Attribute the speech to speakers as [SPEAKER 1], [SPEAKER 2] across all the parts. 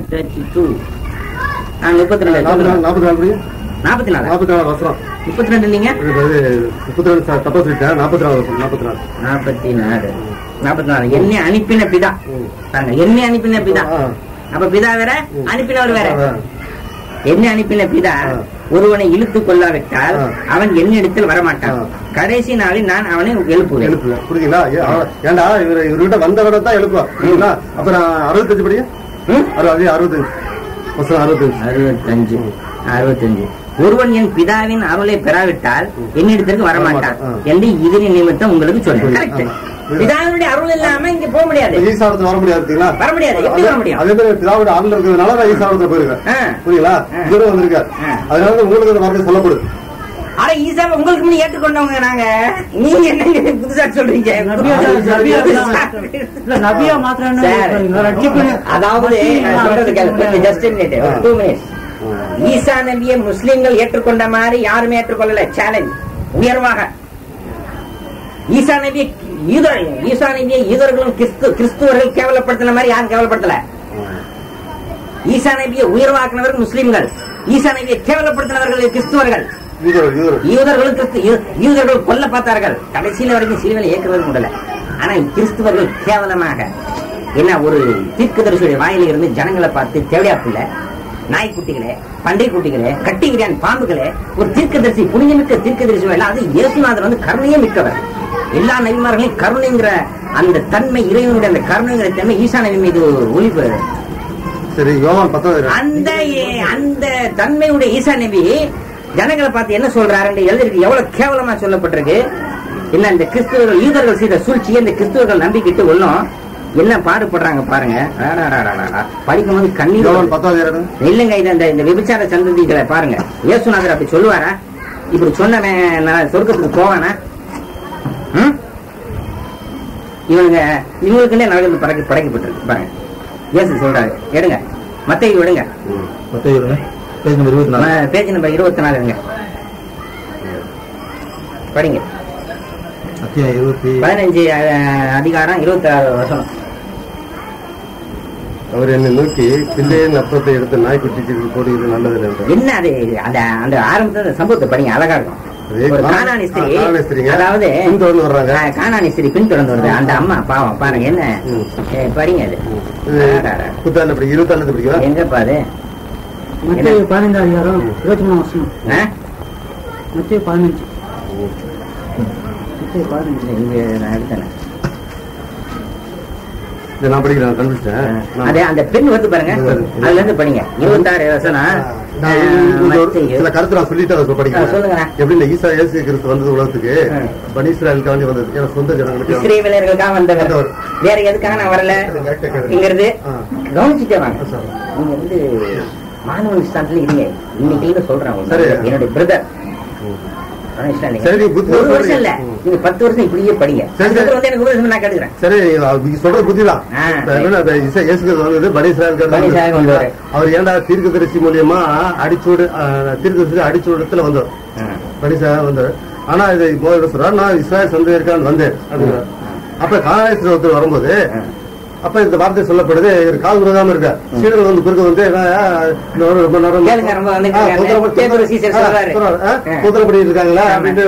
[SPEAKER 1] 32 42 44
[SPEAKER 2] வசனம்
[SPEAKER 1] 32 இல்லைங்க
[SPEAKER 2] 32 தப்பா சொல்லிட்டேன்.
[SPEAKER 1] 44 என்னை அனுப்பின பிதா. என்னை அனுப்பின பிதா. அப்ப பிதா வேற, அனுப்பினவர் வேற. என்னை அனுப்பின பிதா ஒருவனை இழுத்துக் கொள்ளாவிட்டால் அவன் என்னிடத்தில் வரமாட்டான். கடைசி நாளில் நான் அவனை எழுப்புவேன்.
[SPEAKER 2] புரியுங்களா? ஏண்டா இவர்கிட்ட வந்தவரை தான் எழுப்புவான். அப்புறம் 65 படி
[SPEAKER 1] 65 ஒருவன் என் பிதாவின் அருளை பெறாவிட்டால் என்னிடத்திற்கு வரமாட்டான் என்று இதன் நிமித்தம் உங்களுக்கு சொல்றேன். பிதாவினுடைய அருள் இல்லாம இங்க போக முடியாது.
[SPEAKER 2] ஈசாவரத்துல வர முடியாது.
[SPEAKER 1] வர முடியாது. எப்படி வர முடியும்?
[SPEAKER 2] அதே மாதிரி பிதாவோட அருள் இருக்கிறதுனால நான் ஈசாவரத்துல போயிருக்கேன். புரியுங்களா? இவரும் வந்திருக்காரு. அதனால உங்களுக்கு அந்த வார்த்தை சொல்லப்படுது.
[SPEAKER 1] ஆனா ஈசாவை உங்களுக்கு முன்னாடி ஏற்றுக்கொண்டவங்க நாங்க. நீங்க என்ன புதுசா சொல்றீங்க?
[SPEAKER 3] நபியா மாத்திரம்.
[SPEAKER 1] அதாவது ஜஸ்ட் 2 minutes. ஈசா நபியை முஸ்லிம்கள் ஏற்றுக்கொண்ட மாதிரி யாருமே ஏற்றுக்கொள்ளல. சேலஞ்ச் உயர்வாக ஈசா நபியை யூதர்களும் கிறிஸ்துவர்கள் கேவலப்படுத்தின மாதிரி யாரும் கேவலப்படுத்தல. ஈசா நபியை உயர்வாக்கினவர்கள் முஸ்லிம்கள், ஈசா நபியை கேவலப்படுத்தினவர்கள் கிறிஸ்துவர்கள். யூதர்கள் கொல்ல பார்த்தார்கள், கடைசியில வரைக்கும் சிலுவையில் ஏற்றுவது முடியல. ஆனா கிறிஸ்துவர்கள் கேவலமாக என்ன ஒரு தீர்க்கதரிசியுடைய வாயில இருந்து ஜனங்களை பார்த்து தேவையாப்புல நாய்க்குட்டிகளே, பண்டை குட்டிகளே, கட்டி விரியான் பாம்புகளே, ஒரு தீர்க்கதரிசி, புனிதமிக்க தீர்க்கதரிசி வேலை. அது இயேசுநாதர் வந்து கருணையே மிக்கவர். எல்லா நபிமார்களையும் கருணைங்கிற அந்த தன்மை, இறைவனுடைய அந்த கருணைங்கிற தன்மை ஈசா நபி மீது ஒளிவு. அந்த தன்மையுடைய ஈசா நபி ஜனங்களை பார்த்து என்ன சொல்றாரு எழுதிருக்கு. எவ்வளவு கேவலமா சொல்லப்பட்டிருக்கு. என்ன இந்த கிறிஸ்துவர்கள் யூதர்கள் செய்த சூழ்ச்சியை இந்த கிறிஸ்துவர்கள் நம்பிக்கிட்டு ஒன்னும் என்ன பாடுபடுறாங்க பாருங்க. படிக்கும் போது கண்ணீர் இல்லைங்க. இந்த விபச்சார சந்ததிகளை பாருங்க. இயேசுநாதர் அப்படி சொல்லுவாரா? இப்படி சொன்னவன் நான் சொர்க்கத்துக்கு போவானா? இவங்களுக்குன்னே நவீன படைக்கப்பட்டிருக்கு பாருங்க. இயேசு சொல்றாரு. எடுங்க மத்தேயு விடுங்க. பேஜ் நம்பர் 24 படிங்க. 15 அதிகாரம் 26 வசனம்.
[SPEAKER 2] அவர் என்னை நோக்கி பிள்ளையின் அப்பத்தை எடுத்து நாய்க்குட்டிக்கு போடுகிறது நல்லது.
[SPEAKER 1] என்ன அது? அந்த ஆரம்பத்துல சம்பவத்தை படிங்க, அழகா இருக்கும். கானானி ஸ்திரீ, அதாவது கானானி ஸ்திரீ பின்தொடர்ந்து வருது. அந்த அம்மா பாவம் பாருங்க. என்ன படிங்க அது. எங்கப்பா அது?
[SPEAKER 3] 15 அதிகாரம் 23 வசனம். 15
[SPEAKER 1] இங்க நான் எடுத்தேன்.
[SPEAKER 2] நான் படிக்கிறேன், கண்டுபிடிச்சேன்.
[SPEAKER 1] அதே அந்த பெண் வந்து பாருங்க, அதுல இருந்து படிங்க. 26 வசனம்.
[SPEAKER 2] சில கருத்து நான் சொல்லிட்டு அதை படிக்கிறேன். சொல்லுங்க. எப்படி ஈசா இயேசு கிறிஸ்து வந்தது உலகத்துக்கு பனி இஸ்ராயலுக்காக வந்தது. ஏன்னா சொந்த ஜனங்களுக்கு,
[SPEAKER 1] இஸ்ரவேலர்களுக்காக வந்தவர். வேற எதுக்காக நான் வரல இங்கிறது கவனிச்சுட்டே வாங்க. நீங்க வந்து மாணவ ஸ்தானத்துல இருங்க. இன்னைக்கு சொல்றேன், என்னுடைய பிரதர். ஒரு வருஷம் இல்ல, நீங்க 10 வருஷம் இப்படியே படிங்க. நான் கேட்டுக்கிறேன். சரி,
[SPEAKER 2] சொல்ற புத்திதான். அவர் ஏன்டா தீர்க்கதரிசி மூலியமா அடிச்சோடத்துல வந்தோம். பனிசா வந்தார். ஆனா இதை சொல்றாரு, நான் இஸ்ராயல் சந்ததியருக்கான வந்தேன் அப்படிங்கிற. அப்ப கானானியர் ஒருத்தர் வரும்போது அப்ப இந்த வார்த்தை சொல்லப்படுது. கால் விடாம இருக்க சீடர்கள் வந்து குறுக்க வந்து கூத்தலப்படி இருக்காங்களா அப்படின்னு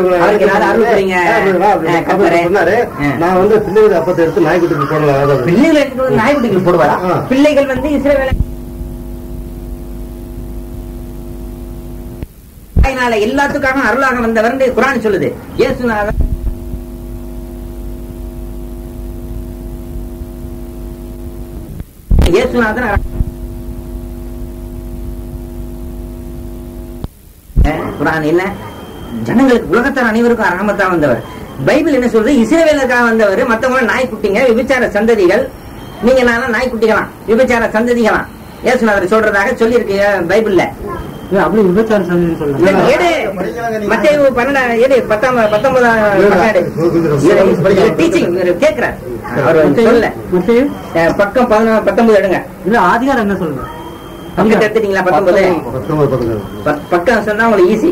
[SPEAKER 2] சொன்னாரு. நான் வந்து பிள்ளைகள் அப்பத்தை எடுத்து நாய்க்குட்டிக்கு போடலாம்.
[SPEAKER 1] நாய்க்குட்டிக்கு போடுவாரா? பிள்ளைகள் வந்து இஸ்ரவேல் எல்லாத்துக்காக அருளாக வந்தவர் குர்ஆன் சொல்லுது. இயேசுநாதர் குர்ஆன் என்ன ஜனங்களுக்கு, உலகத்தார் அனைவருக்கும் ரஹமத்தா வந்தவர். பைபிள் என்ன சொல்றது? இஸ்ரவேலுக்காக வந்தவர். மத்தவங்க நாய்க்குட்டிங்க, விபச்சார சந்ததிகள். நீங்க நானும் நாய்க்குட்டிகளாம், விபச்சார சந்ததிகளாம் இயேசுநாதர் சொல்றதாக சொல்லி இருக்கு பைபிள்ல.
[SPEAKER 3] அப்படி விபச்சார சந்ததி சொல்லுங்க.
[SPEAKER 1] மத்தேயு 19 டீச்சிங் கேக்குறாரு. பக்கம் 19 எடுங்க.
[SPEAKER 3] இல்ல ஆதிகாரம் என்ன சொல்லுங்க?
[SPEAKER 1] பக்கத்தை எடுத்துட்டீங்களா? 19 பக்கம் சொன்னா உங்களுக்கு ஈஸி.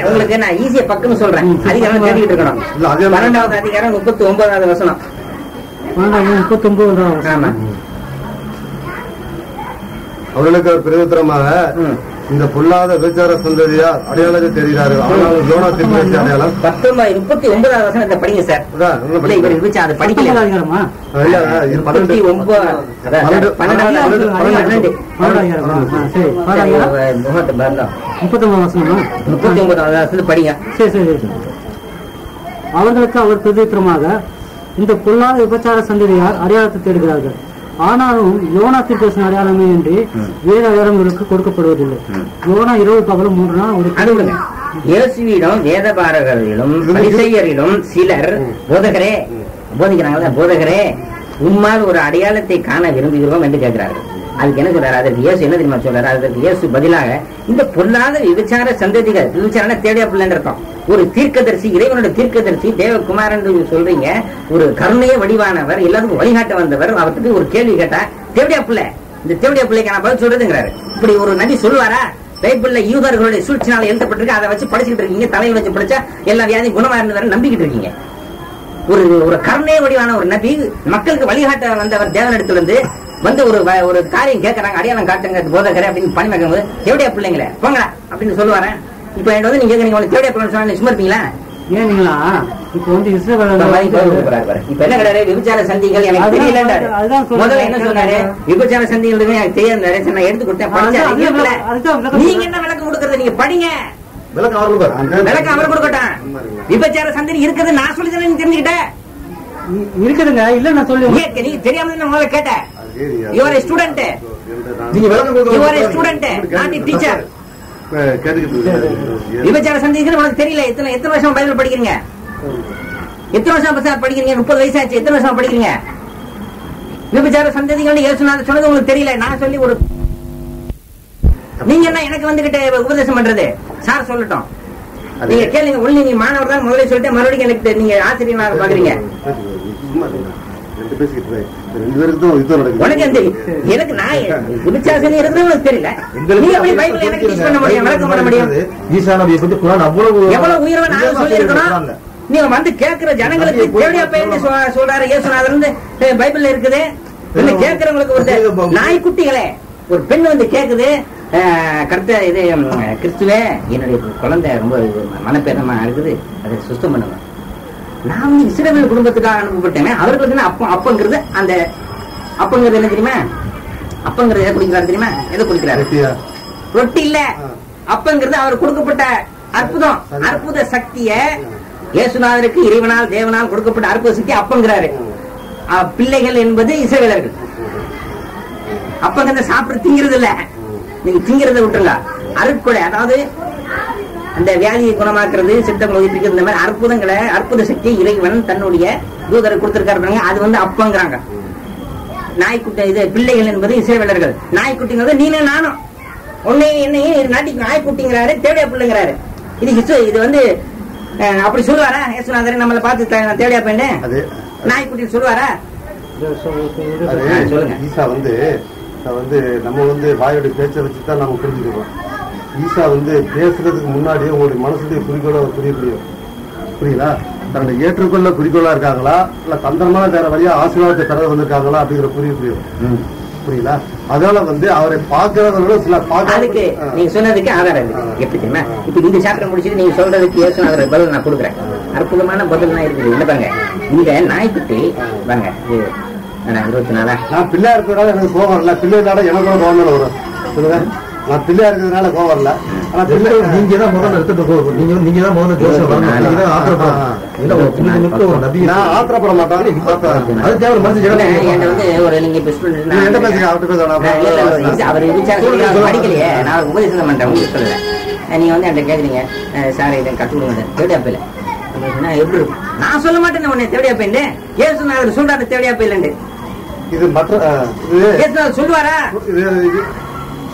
[SPEAKER 1] உங்களுக்கு நான் ஈஸியா பக்கம் சொல்றேன். அதிகாரம் கேட்டுக்கிட்டு இருக்கணும். 12வது அதிகாரம் 39வது வசனம்.
[SPEAKER 3] 39.
[SPEAKER 1] ஆமா.
[SPEAKER 2] அவர்களுக்கு அவர் பிரதித்திரமாக இந்த பொல்லாத விபச்சார சந்ததியார் அடையாளத்தை தெரிகிறாரு. ஆனால் யோனா தீர்க்கதரிசி அடையாளம்
[SPEAKER 1] 39வது வசனத்தை படிங்க சார். இல்ல, இவர் விபச்சாரம் படிக்கல.
[SPEAKER 3] அதிகாரமா?
[SPEAKER 2] இல்ல, இது 12.
[SPEAKER 1] 39
[SPEAKER 3] சரி, 39 வசனமா?
[SPEAKER 1] 39வது வசனத்தை படிங்க.
[SPEAKER 3] சரி சரி சரி. அவர்களுக்கு அவர் பிரதித்திரமாக இந்த பொல்லாத விபச்சார சந்ததியார் அடையாளத்தை தேடுகிறார்கள். ஆனாலும் யோனா தீர்க்கதரிசன அடையாளமே என்று வேத அடையாளங்களுக்கு கொடுக்கப்படுவதில்லை. யோனா இரவு பகலும் 3 நாள் ஒரு
[SPEAKER 1] அனுபவங்க. இயேசுவிடம் வேதபாரகரிலும் பரிசேயரிலும் சிலர் போதகரே போதிக்கிறாங்களா, போதகரே உம்மால் ஒரு அடையாளத்தை காண விரும்புகிறோம் என்று கேட்கிறார்கள். அதுக்கு என்ன சொல்றாரு? அதற்கு இயேசு என்ன தெரியுமா சொல்றாரு? அதற்கு இயேசு பதிலாக இந்த பொல்லாத விபச்சார சந்ததிகள், விபச்சார தேடியா பிள்ளைன்னு இருக்கும், ஒரு தீர்க்கதரிசி, இறைவனோட தீர்க்கதரிசி தேவகுமாரன் சொல்றீங்க, ஒரு கருணைய வடிவானவர், எல்லாருக்கும் வழிகாட்ட வந்தவர், அவர்கிட்ட ஒரு கேள்வி கேட்டா தேவடியா பிள்ளை, இந்த தேவடியா பிள்ளைக்கு நான் பதில் சொல்றதுங்கிறாரு. இப்படி ஒரு நபி சொல்லுவாரா? பைபிள்ல யூதர்களுடைய சூழ்ச்சினால எழுதப்பட்டிருக்கு, அதை வச்சு படிச்சுட்டு இருக்கீங்க. தலையை வச்சு படிச்சா எல்லா வியாதியும் குணமா இருந்தவர் நம்பிக்கிட்டு இருக்கீங்க. ஒரு கருணைய வடிவான ஒரு நபி, மக்களுக்கு வழிகாட்ட வந்தவர், தேவனிடத்துல வந்து ஒரு காரியம் கேட்கறாங்க, அடையாளம் காட்டுங்க போதகரே அப்படின்னு பண்ணி வைக்கும் போது தேவடியா பிள்ளைங்களே போங்களா அப்படின்னு சொல்லுவாரு. இப்ப என்ன வந்து நீங்க கேக்குறீங்க, தேவடியா பிள்ளைங்க சொன்னா சும்மா இருப்பீங்களா?
[SPEAKER 3] ஏனீங்களா? இப்ப வந்து இஸ்ரவேல்
[SPEAKER 1] இப்ப என்ன கிடையாது, விபச்சார சந்திகள் எனக்கு தெரியல. முதல்ல என்ன சொன்னாரு? விபச்சார சந்திகள் எனக்கு தெரியாது, நான் எடுத்து கொடுத்தேன். நீங்க என்ன விளக்கம் கொடுக்கறது? நீங்க படிங்க, விளக்கம் அவர் கொடுக்கட்டும். விபச்சார சந்தி இருக்குது நான் சொல்லி தானே தெரிஞ்சுக்கிட்டேன்.
[SPEAKER 3] இருக்குதுங்க, இல்ல நான் சொல்லி
[SPEAKER 1] நீங்க தெரியாம முதல்ல கேட்டேன். Your student, not teacher. விபச்சார சந்திகள் உனக்கு தெரியல. எத்தனை வருஷம் பைபிள் படிக்கிறீங்க? எத்தனை வருஷம் படிக்கிறீங்க? 30 வயசாச்சு. எத்தனை வருஷம் படிக்கிறீங்க? விபச்சார சந்ததிகள் இயேசுநாதர் சொன்னது உங்களுக்கு தெரியல. நான் சொல்லி ஒரு நீங்க என்ன எனக்கு வந்துகிட்ட உபதேசம் பண்றது? சார் சொல்லட்டும், நீங்க கேளுங்க. ஒண்ணு நீங்க மாணவர் தான் முதல்ல சொல்லிட்டு மறுபடியும் எனக்கு நீங்க ஆசிரியராக பாக்குறீங்க. எனக்கு நான் விபச்சாரம் இருக்கிறது தெரியல. நீங்க எப்படி பைபிள் எனக்கு டீச் பண்ண முடியும், விளக்கம் பண்ண முடியும்? எவ்வளவு உயர்வை நானும் சொல்லி இருக்கணும். நீங்க வந்து கேட்கிற ஜனங்களுக்கு தேவடியா பையன் சொல்றாரு இயேசுநாதர் பைபிள்ல இருக்குது. கேட்கிறவங்களுக்கு ஒரு நாய்க்குட்டிகளே, ஒரு பெண் வந்து கேக்குது, கரெக்டா இது கிறிஸ்துவே என்னுடைய குழந்தை ரொம்ப மனப்பேதமா இருக்குது, அதை சுத்தம் பண்ணுவேன். நான் வந்து இஸ்ரவேல் குடும்பத்துக்காக அனுப்பப்பட்டேன். அவர்களுக்கு என்ன அப்பங்கிறது, அந்த அப்பங்கிறது என்ன தெரியுமா? அப்பங்கிறது எதை குடிக்கிறாரு தெரியுமா? எதை குடிக்கிறாரு? ரொட்டி இல்ல, அப்பங்கிறது அவர் கொடுக்கப்பட்ட அற்புதம், அற்புத சக்திய இயேசுநாதருக்கு இறைவனால் தேவனால் கொடுக்கப்பட்ட அற்புத சக்தி அப்பங்கிறாரு. பிள்ளைகள் என்பது இஸ்ரவேலர்கள். அப்பங்கிறத சாப்பிட்டு திங்கிறது இல்ல, நீங்க திங்கிறத விட்டுருங்க. அருட்கொடை, அதாவது அந்த வியாதியை குணமாக்குறது, சித்தங்களை உயிர்ப்பிக்கிறது, இந்த மாதிரி அற்புதங்களை, அற்புத சக்தி இறைவன் தன்னுடைய தூதரை கொடுத்திருக்காரு. அது வந்து அப்பங்கிறாங்க. நாய்க்குட்டி இது பிள்ளைகள் என்பது இஸ்ரவேலர்கள். நாய்க்குட்டிங்கிறது நீனே நானும் உன்னை என்னையும் நாட்டிக்கு நாய்க்குட்டிங்கிறாரு, தேவையா பிள்ளைங்கிறாரு. இது வந்து அப்படி சொல்லுவாரா இயேசுநாதர்? நம்மளை பார்த்து தேவையா பையனு நாய்க்குட்டி சொல்லுவாரா?
[SPEAKER 2] சொல்லுங்க. ஈசா வந்து நம்ம வந்து வாயோட பேச்சை வச்சுதான் நம்ம புரிஞ்சுக்கிறோம். ஈசா வந்து பேசுறதுக்கு முன்னாடியே உங்களுடைய மனசுடைய குறிக்கோளை புரியப்படியும். புரியுதா? தன்னை ஏற்றுக்கொள்ள குறிக்கோளா இருக்காங்களா, இல்ல தந்திரமான வேற வழியா ஆசீர்வாதத்தை பெற வந்திருக்காங்களா அப்படிங்கிற புரியும். புரியுதா? அதனால வந்து அவரை பார்க்கிறவர்களும் சில
[SPEAKER 1] அதுக்கு நீங்க சொன்னதுக்கு ஆதாரம் எப்படி தெரியுமா? இப்ப இந்த சாப்டர் முடிச்சுட்டு நீங்க சொல்றதுக்கு இயேசுநாதர் பதில் நான் கொடுக்குறேன். அற்புதமான பதில் தான் இருக்குது. என்ன பாருங்க, இந்த நாய்க்குட்டி பாருங்க 24
[SPEAKER 2] நான் பிள்ளையா இருக்கிறதால எனக்கு கோபம் வரல, பிள்ளைனால எனக்கு கோபம் வரும். சொல்லுங்க, நான் பிள்ளையா இருக்கிறதுனால கோபம் வரல. ஆனா பிள்ளை நீங்க தான் முதல்ல எடுத்துட்டு போகும். நீங்க தான் முதல்ல நான் ஆத்திரப்பட மாட்டேன்.
[SPEAKER 1] ஒரு நீங்க படிக்கலையே, நான் உபதேசம் பண்றேன், உங்களுக்கு சொல்லல. நீங்க வந்து என்கிட்ட கேக்குறீங்க, சார் இதை கற்றுக்கொடுங்க தேவடியா பையில எப்படி இருக்கும்? நான் சொல்ல மாட்டேன் உன்னை தேவடியா பையன். ஏசுநாதர் சொல்றாரு தேவடியா பையலண்டு.
[SPEAKER 2] இது மற்ற
[SPEAKER 1] சொல்லுவாரா?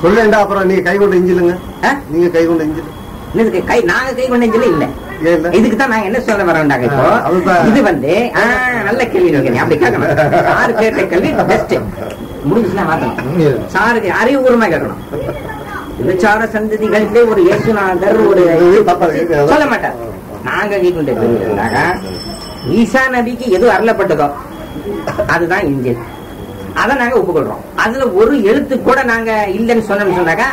[SPEAKER 2] சொல்லேண்டா. அப்புறம் நீங்க கை கொண்டு இஞ்சிலுங்க, நீங்க கை கொண்டு இஞ்சில்
[SPEAKER 1] நாங்க கை கொண்டு இஞ்சில இல்ல. இதுக்குதான் நாங்க என்ன சொல்ல வரோம்டாங்க. இப்போ இது வந்து நல்ல கேள்வி நீங்க அப்படி கேட்கணும். சாரு கேட்ட கேள்வி பெஸ்ட் முடிஞ்சுன்னா மாத்தணும். சாருக்கு அறிவுபூர்வமா கேட்கணும். விபச்சார சந்ததிகளிலே ஒரு இயேசுநாதர் ஒரு சொல்ல மாட்டார். நாங்க கேட்கின்ற ஈசா நபிக்கு எது அருளப்பட்டதோ அதுதான் இஞ்சில். அதை நாங்க ஒப்புக்கொள்றோம். அதுல ஒரு எழுத்து கூட நாங்க இல்லைன்னு சொன்னோம்னு சொன்னாக்கா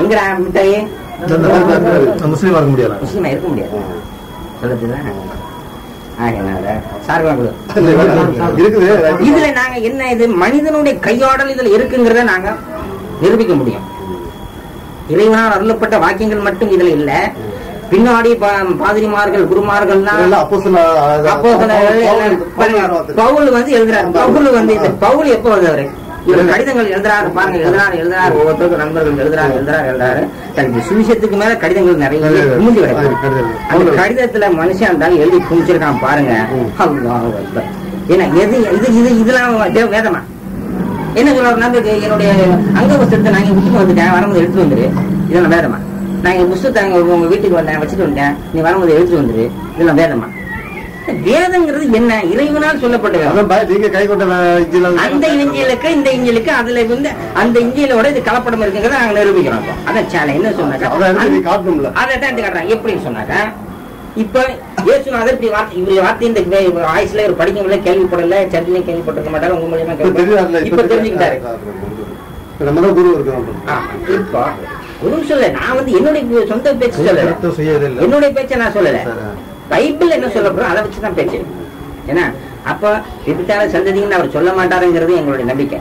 [SPEAKER 1] எங்க மிட்டாயே
[SPEAKER 2] முஸ்லீமா இருக்க முடியாது,
[SPEAKER 1] முஸ்லீமா இருக்க முடியாது சொல்லுதுதான்.
[SPEAKER 2] இருக்குது.
[SPEAKER 1] இதுல நாங்க என்ன, இது மனிதனுடைய கையாடல் இதுல இருக்குங்கிறத நாங்க நிரூபிக்க முடியும். இறைவனால் அருளப்பட்ட வாக்கியங்கள் மட்டும் இதுல இல்ல, பின்னாடி பாதிரிமார்கள் குருமார்கள் பவுல் வந்து எழுதுறாரு. பவுல் எப்ப வந்தவரு? இவர் கடிதங்கள் எழுதுறாரு பாருங்க, எழுதுறாரு ஒவ்வொருத்தருக்கும் நண்பர்கள் எழுதுறாரு. தனக்கு சுவிசேஷத்துக்கு மேல கடிதங்கள் நிறைய குமிஞ்சு கிடக்கு. அந்த கடிதத்துல மனுஷன் இருந்தாலும் எழுதி குமிச்சிருக்கான் பாருங்க. ஏன்னா எது இது இது இதெல்லாம் வேதமா என்ன சொல்ற? நம்பிக்கை என்னுடைய அங்க புஸ்தகத்தை நாங்க விட்டுட்டு வந்துட்டேன், வரும்போது எடுத்துட்டு வந்துரு. இதெல்லாம் வேதமா? நான் எங்க புஸ்தகத்தை உங்க வீட்டுக்கு வந்தேன், வச்சுட்டு வந்துட்டேன், நீ வரும்போது எடுத்துட்டு வந்துரு. இதெல்லாம் வேதமா? வேதங்கிறது என்ன? இறைவனால் சொல்லப்பட்ட வேதம். அந்த இஞ்சிலுக்கு இந்த இஞ்சிலுக்கு அதுல வந்து அந்த இஞ்சிலோட இது கலப்படம் இருக்குங்கிறத நாங்க நிரூபிக்கிறோம். அதான் சேலை என்ன சொன்னாக்கா அதை தான் காட்டுறாங்க. எப்படின்னு சொன்னாக்கா, இப்ப இயேசுநாதர் இப்படி இவருடைய வார்த்தை இந்த ஆயுஷ்ல ஒரு படிக்கல, கேள்விப்படல, சர்ச்சிலையும் கேள்விப்பட்டிருக்க மாட்டாரு, உங்க மூலியமா இப்ப தெரிஞ்சுக்கிட்டாரு. இப்போ ஒரு சொல்ல நான் வந்து என்னுடைய சொந்த பேச்சு சொல்லல, என்னுடைய பேச்சை நான் சொல்லல, பைபிள் என்ன சொல்ல போறோம் அதை வச்சுதான் பேச்சு. ஏன்னா அப்ப விபச்சார சந்ததின்னு அவர் சொல்ல மாட்டாருங்கிறது எங்களுடைய நம்பிக்கை.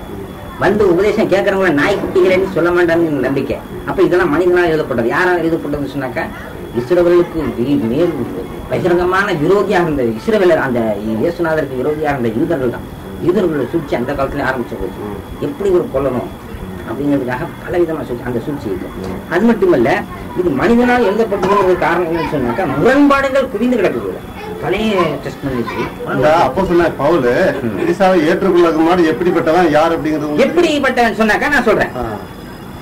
[SPEAKER 1] வந்து உபதேசம் கேட்கறவங்கள நாய் குட்டிகளேன்னு சொல்ல மாட்டாருன்னு நம்பிக்கை. அப்ப இதெல்லாம் மனிதனால் எழுதப்பட்டது. யாரால் எழுதப்பட்டதுன்னு சொன்னாக்கா, இஸ்ரவேலுக்கு பகிரங்கமான விரோதியாக இருந்த இஸ்ரவேலர், அந்த இயேசுநாதருக்கு விரோதியாக இருந்த யூதர்கள் தான். யூதர்களோட சூழ்ச்சி அந்த காலத்துல ஆரம்பிச்சு போச்சு. எப்படி ஒரு கொல்லணும் அப்படிங்கிறதுக்காக பல விதமான சூழ்ச்சி, அந்த சூழ்ச்சி இருக்கு. அது மட்டுமல்ல, இது மனிதனால் எழுதப்பட்டதுங்கிறது காரணம் என்னன்னு சொன்னாக்கா, முரண்பாடுகள் குவிந்து கிடக்குது. பழைய
[SPEAKER 2] அப்போ சொன்ன பவுல் ஏற்றுக்கொள்ள முன்னாடி எப்படிப்பட்டவன் யார் அப்படிங்கிறது
[SPEAKER 1] எப்படிப்பட்டவன் சொன்னாக்கா நான் சொல்றேன்.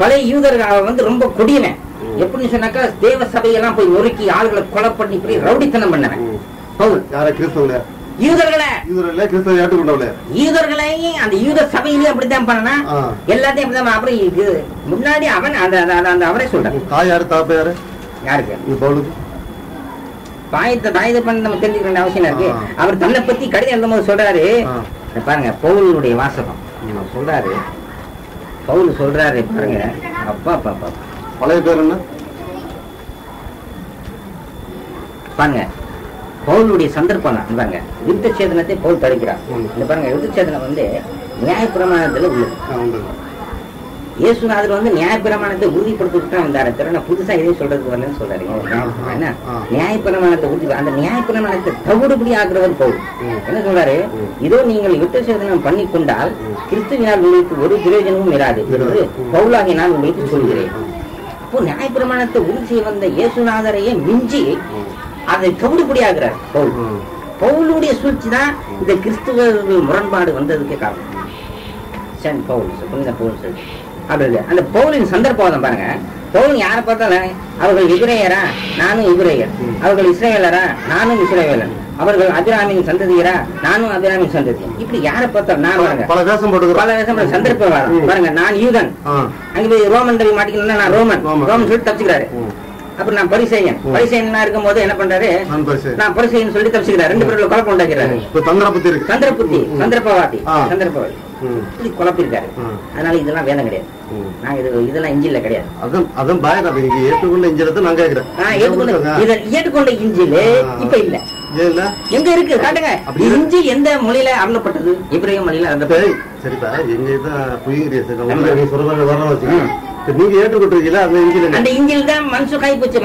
[SPEAKER 1] பழைய யூதர்கள் வந்து ரொம்ப கொடியவன். எப்படின்னு சொன்னாக்கா, தேவ சபையெல்லாம் போய் நொறுக்கி ஆளுகளை கொலை பண்ணி போய் ரவுடித்தனம் பண்ணவன் பவுல். யூதர்களையும் அந்த யூத சபையிலேயே அப்படித்தான் பண்ணா, எல்லாத்தையும் அப்படித்தான். அப்புறம் முன்னாடி அவன் அந்த அவரே சொல்றான். யாருக்கு தாயத்தை பண்ண நம்ம தெரிஞ்சுக்க அவசியம் இருக்கு. அவர் தன்னை பத்தி கடிதம் எழுதும் போது சொல்றாரு பாருங்க, பவுலுடைய வாசகம் சொல்றாரு. பவுல் சொல்றாரு பாருங்க, அப்பா பாப்பா
[SPEAKER 2] பழைய பேர் என்ன
[SPEAKER 1] பாருங்க, பவுலுடைய சந்தர்ப்பம் தான் பாருங்க. யுத்த சேதனத்தை பவுல் தடுக்கிறார். இந்த பாருங்க, யுத்த சேதனம் வந்து நியாயப்பிரமாணத்துல உள்ளது. இயேசுநாதர் வந்து நியாயப்பிரமாணத்தை உறுதிப்படுத்திட்டு வந்தாரு. திறனை புதுசா எதையும் சொல்றதுக்கு வரலன்னு சொல்றாரு. என்ன நியாயப்பிரமாணத்தை உறுதி, அந்த நியாயப்பிரமாணத்தை தவிடுபடி ஆக்குறவர் பவுல். என்ன சொல்றாரு? இதோ நீங்கள் யுத்த சேதனம் பண்ணி கொண்டால் கிறிஸ்துவினால் உங்களுக்கு ஒரு பிரயோஜனமும் இராது என்று பவுலாகி நான் உங்களுக்கு சொல்கிறேன். அப்போ நியாயப்பிரமாணத்தை உறுதி செய்ய வந்த இயேசுநாதரையே மிஞ்சி அதை தவிடுபடி ஆகிறார் பவுல். பவுலுடைய சூழ்ச்சி தான் இந்த கிறிஸ்துவர்கள் முரண்பாடு வந்ததுக்கு காரணம். அந்த பவுலின் சந்தர்ப்பம் பாருங்க. பவுல் யாரை பார்த்தாலும் அவர்கள் எபிரேயரா, நானும் எபிரேயர். அவர்கள் இஸ்ரவேலரா, நானும் இஸ்ரவேலர். அவர்கள் அபிராமின் சந்ததியரா, நானும் அபிராமின் சந்ததி. இப்படி யாரை பார்த்தாலும் நான் பாருங்க பல வேஷம் சந்தர்ப்பம் வரும் பாருங்க. நான் யூதன், அங்க போய் ரோமன் ரவி மாட்டிக்கணும்னா நான் ரோமன் சொல்லிட்டு தப்பிச்சுக்கிறாரு. அப்புறம் நான் பரிசேயன் இருக்கும் போது என்ன பண்றாரு, நான் பரிசேயன் சொல்லி தப்பிச்சுக்கிறாரு. ரெண்டு பேரும் குழப்பம் உண்டாக்கிறாரு. சந்தர்ப்பவாதி இப்படி குழப்பிருக்காரு. அதனால இதெல்லாம் வேதம் கிடையாது. நான் இதெல்லாம் இஞ்சில கிடையாது. ஏற்றுக்கொண்ட இஞ்சில இப்ப இல்ல. எங்க இருக்கு காட்டுங்க. இஞ்சி எந்த மொழியில அருளப்பட்டது? இப்ரேய மொழியில அருளப்பட்டது.
[SPEAKER 2] சரிப்பா, நீங்க ஏற்றுக்கொண்டிருக்கீங்களா?
[SPEAKER 1] அந்த இஞ்சில் தான் மனுஷாக்கி போச்சு.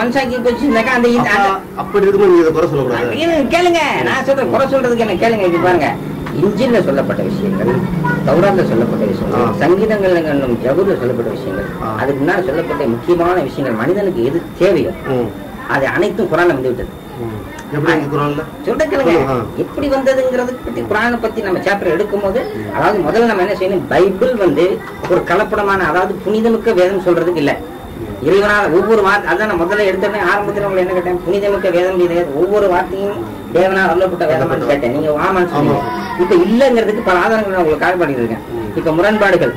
[SPEAKER 2] அப்படி இருக்கும் நீங்க குறை சொல்லக்கூடாது.
[SPEAKER 1] கேளுங்க, நான் சொல்றேன். குறை சொல்றதுக்கு என்ன கேளுங்க. இது பாருங்க, இஞ்சில சொல்லப்பட்ட விஷயங்கள், தௌராத்ல சொல்லப்பட்ட விஷயங்கள், சங்கீதங்கள் என்னும் ஜபூர்ல சொல்லப்பட்ட விஷயங்கள், அதுக்கு முன்னாடி சொல்லப்பட்ட முக்கியமான விஷயங்கள், மனிதனுக்கு எது தேவையோ அது அனைத்தும் குரான்ல வந்து விட்டது. எப்படி வந்ததுங்கிறது பத்தி குரானை பத்தி நம்ம சாப்டர் எடுக்கும் போது, அதாவது முதல்ல நம்ம என்ன செய்யணும், பைபிள் வந்து ஒரு கலப்படமான, அதாவது புனிதமிக்க வேதம் சொல்றதுக்கு இல்ல. இறைவனால் ஒவ்வொரு வார்த்தை, அதான் நான் முதல்ல எடுத்தோடனே ஆரம்பத்தில் உங்களை என்ன கேட்டேன், புனிதமிக்க வேதம் இது ஒவ்வொரு வார்த்தையும் தேவனால் அருளப்பட்ட வேதமானு கேட்டேன். நீங்க வாமான்னு சொன்னீங்க. இப்ப இல்லங்கிறதுக்கு பல ஆதாரங்கள் நான் உங்களுக்கு கால் பண்ணிருக்கேன். இப்ப முரண்பாடுகள்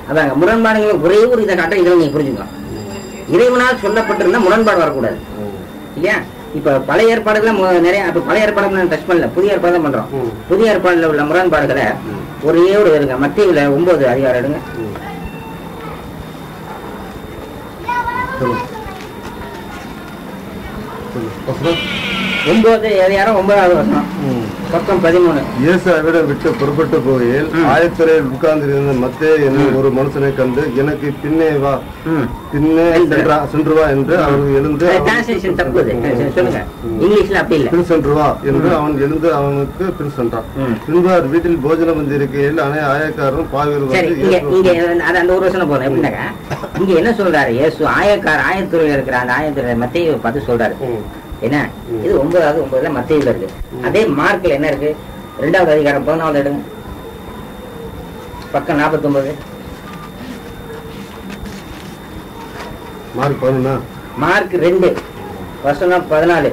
[SPEAKER 1] அதாங்க முரண்பாடுகள் ஒரே ஒரு இதை காட்ட இதில் நீங்க புரிஞ்சுக்கலாம். இறைவனால் சொல்லப்பட்டிருந்தா முரண்பாடு வரக்கூடாது இல்லையா? இப்ப பழைய ஏற்பாடுகளை நிறைய, இப்ப பழைய ஏற்பாடு டச் பண்ணல, புதிய ஏற்பாடு தான் பண்றோம். புதிய ஏற்பாடுல உள்ள முரண்பாடுகளை ஒரே ஒரு இருங்க மத்தியில 9 அதிகாரம் எடுங்க.
[SPEAKER 2] சொல்லுங்க.
[SPEAKER 1] 9 அதிகாரம் 9வது வசனம் பக்கம் 13.
[SPEAKER 2] இயேசு அவிடம் விட்டு புறப்பட்டு போகையில் ஆயத்துறையில் உட்கார்ந்திருந்த மத்தேயு என்னும் ஒரு மனுஷனை கண்டு எனக்கு பின்னே வா பின்னே சென்று வா என்று அவன் எழுந்து
[SPEAKER 1] டிரான்ஸ்லேஷன் தப்பு சொல்லுங்க. இங்கிலீஷ்ல அப்படி இல்ல.
[SPEAKER 2] பின் சென்று வா என்று அவன் எழுந்து அவனுக்கு பின் சென்றான். பின்பு அவர் வீட்டில் போஜனம் வந்திருக்கையில் ஆயக்காரரும் பாவியரும்
[SPEAKER 1] இங்க அந்த ஒரு வசனம் போறேன். எப்படின்னாக்கா இங்க என்ன சொல்றாரு இயேசு ஆயத்துறையில இருக்கிற அந்த ஆயத்துறை மத்தேயுவை பார்த்து சொல்றாரு என்ன இது 9வது மத்தேயுல இருக்கு. அதே மார்க்ல என்ன இருக்கு 2வது அதிகாரம் 14 எடுங்க பக்கம் 49. மார்க் 2 வசனம் 14.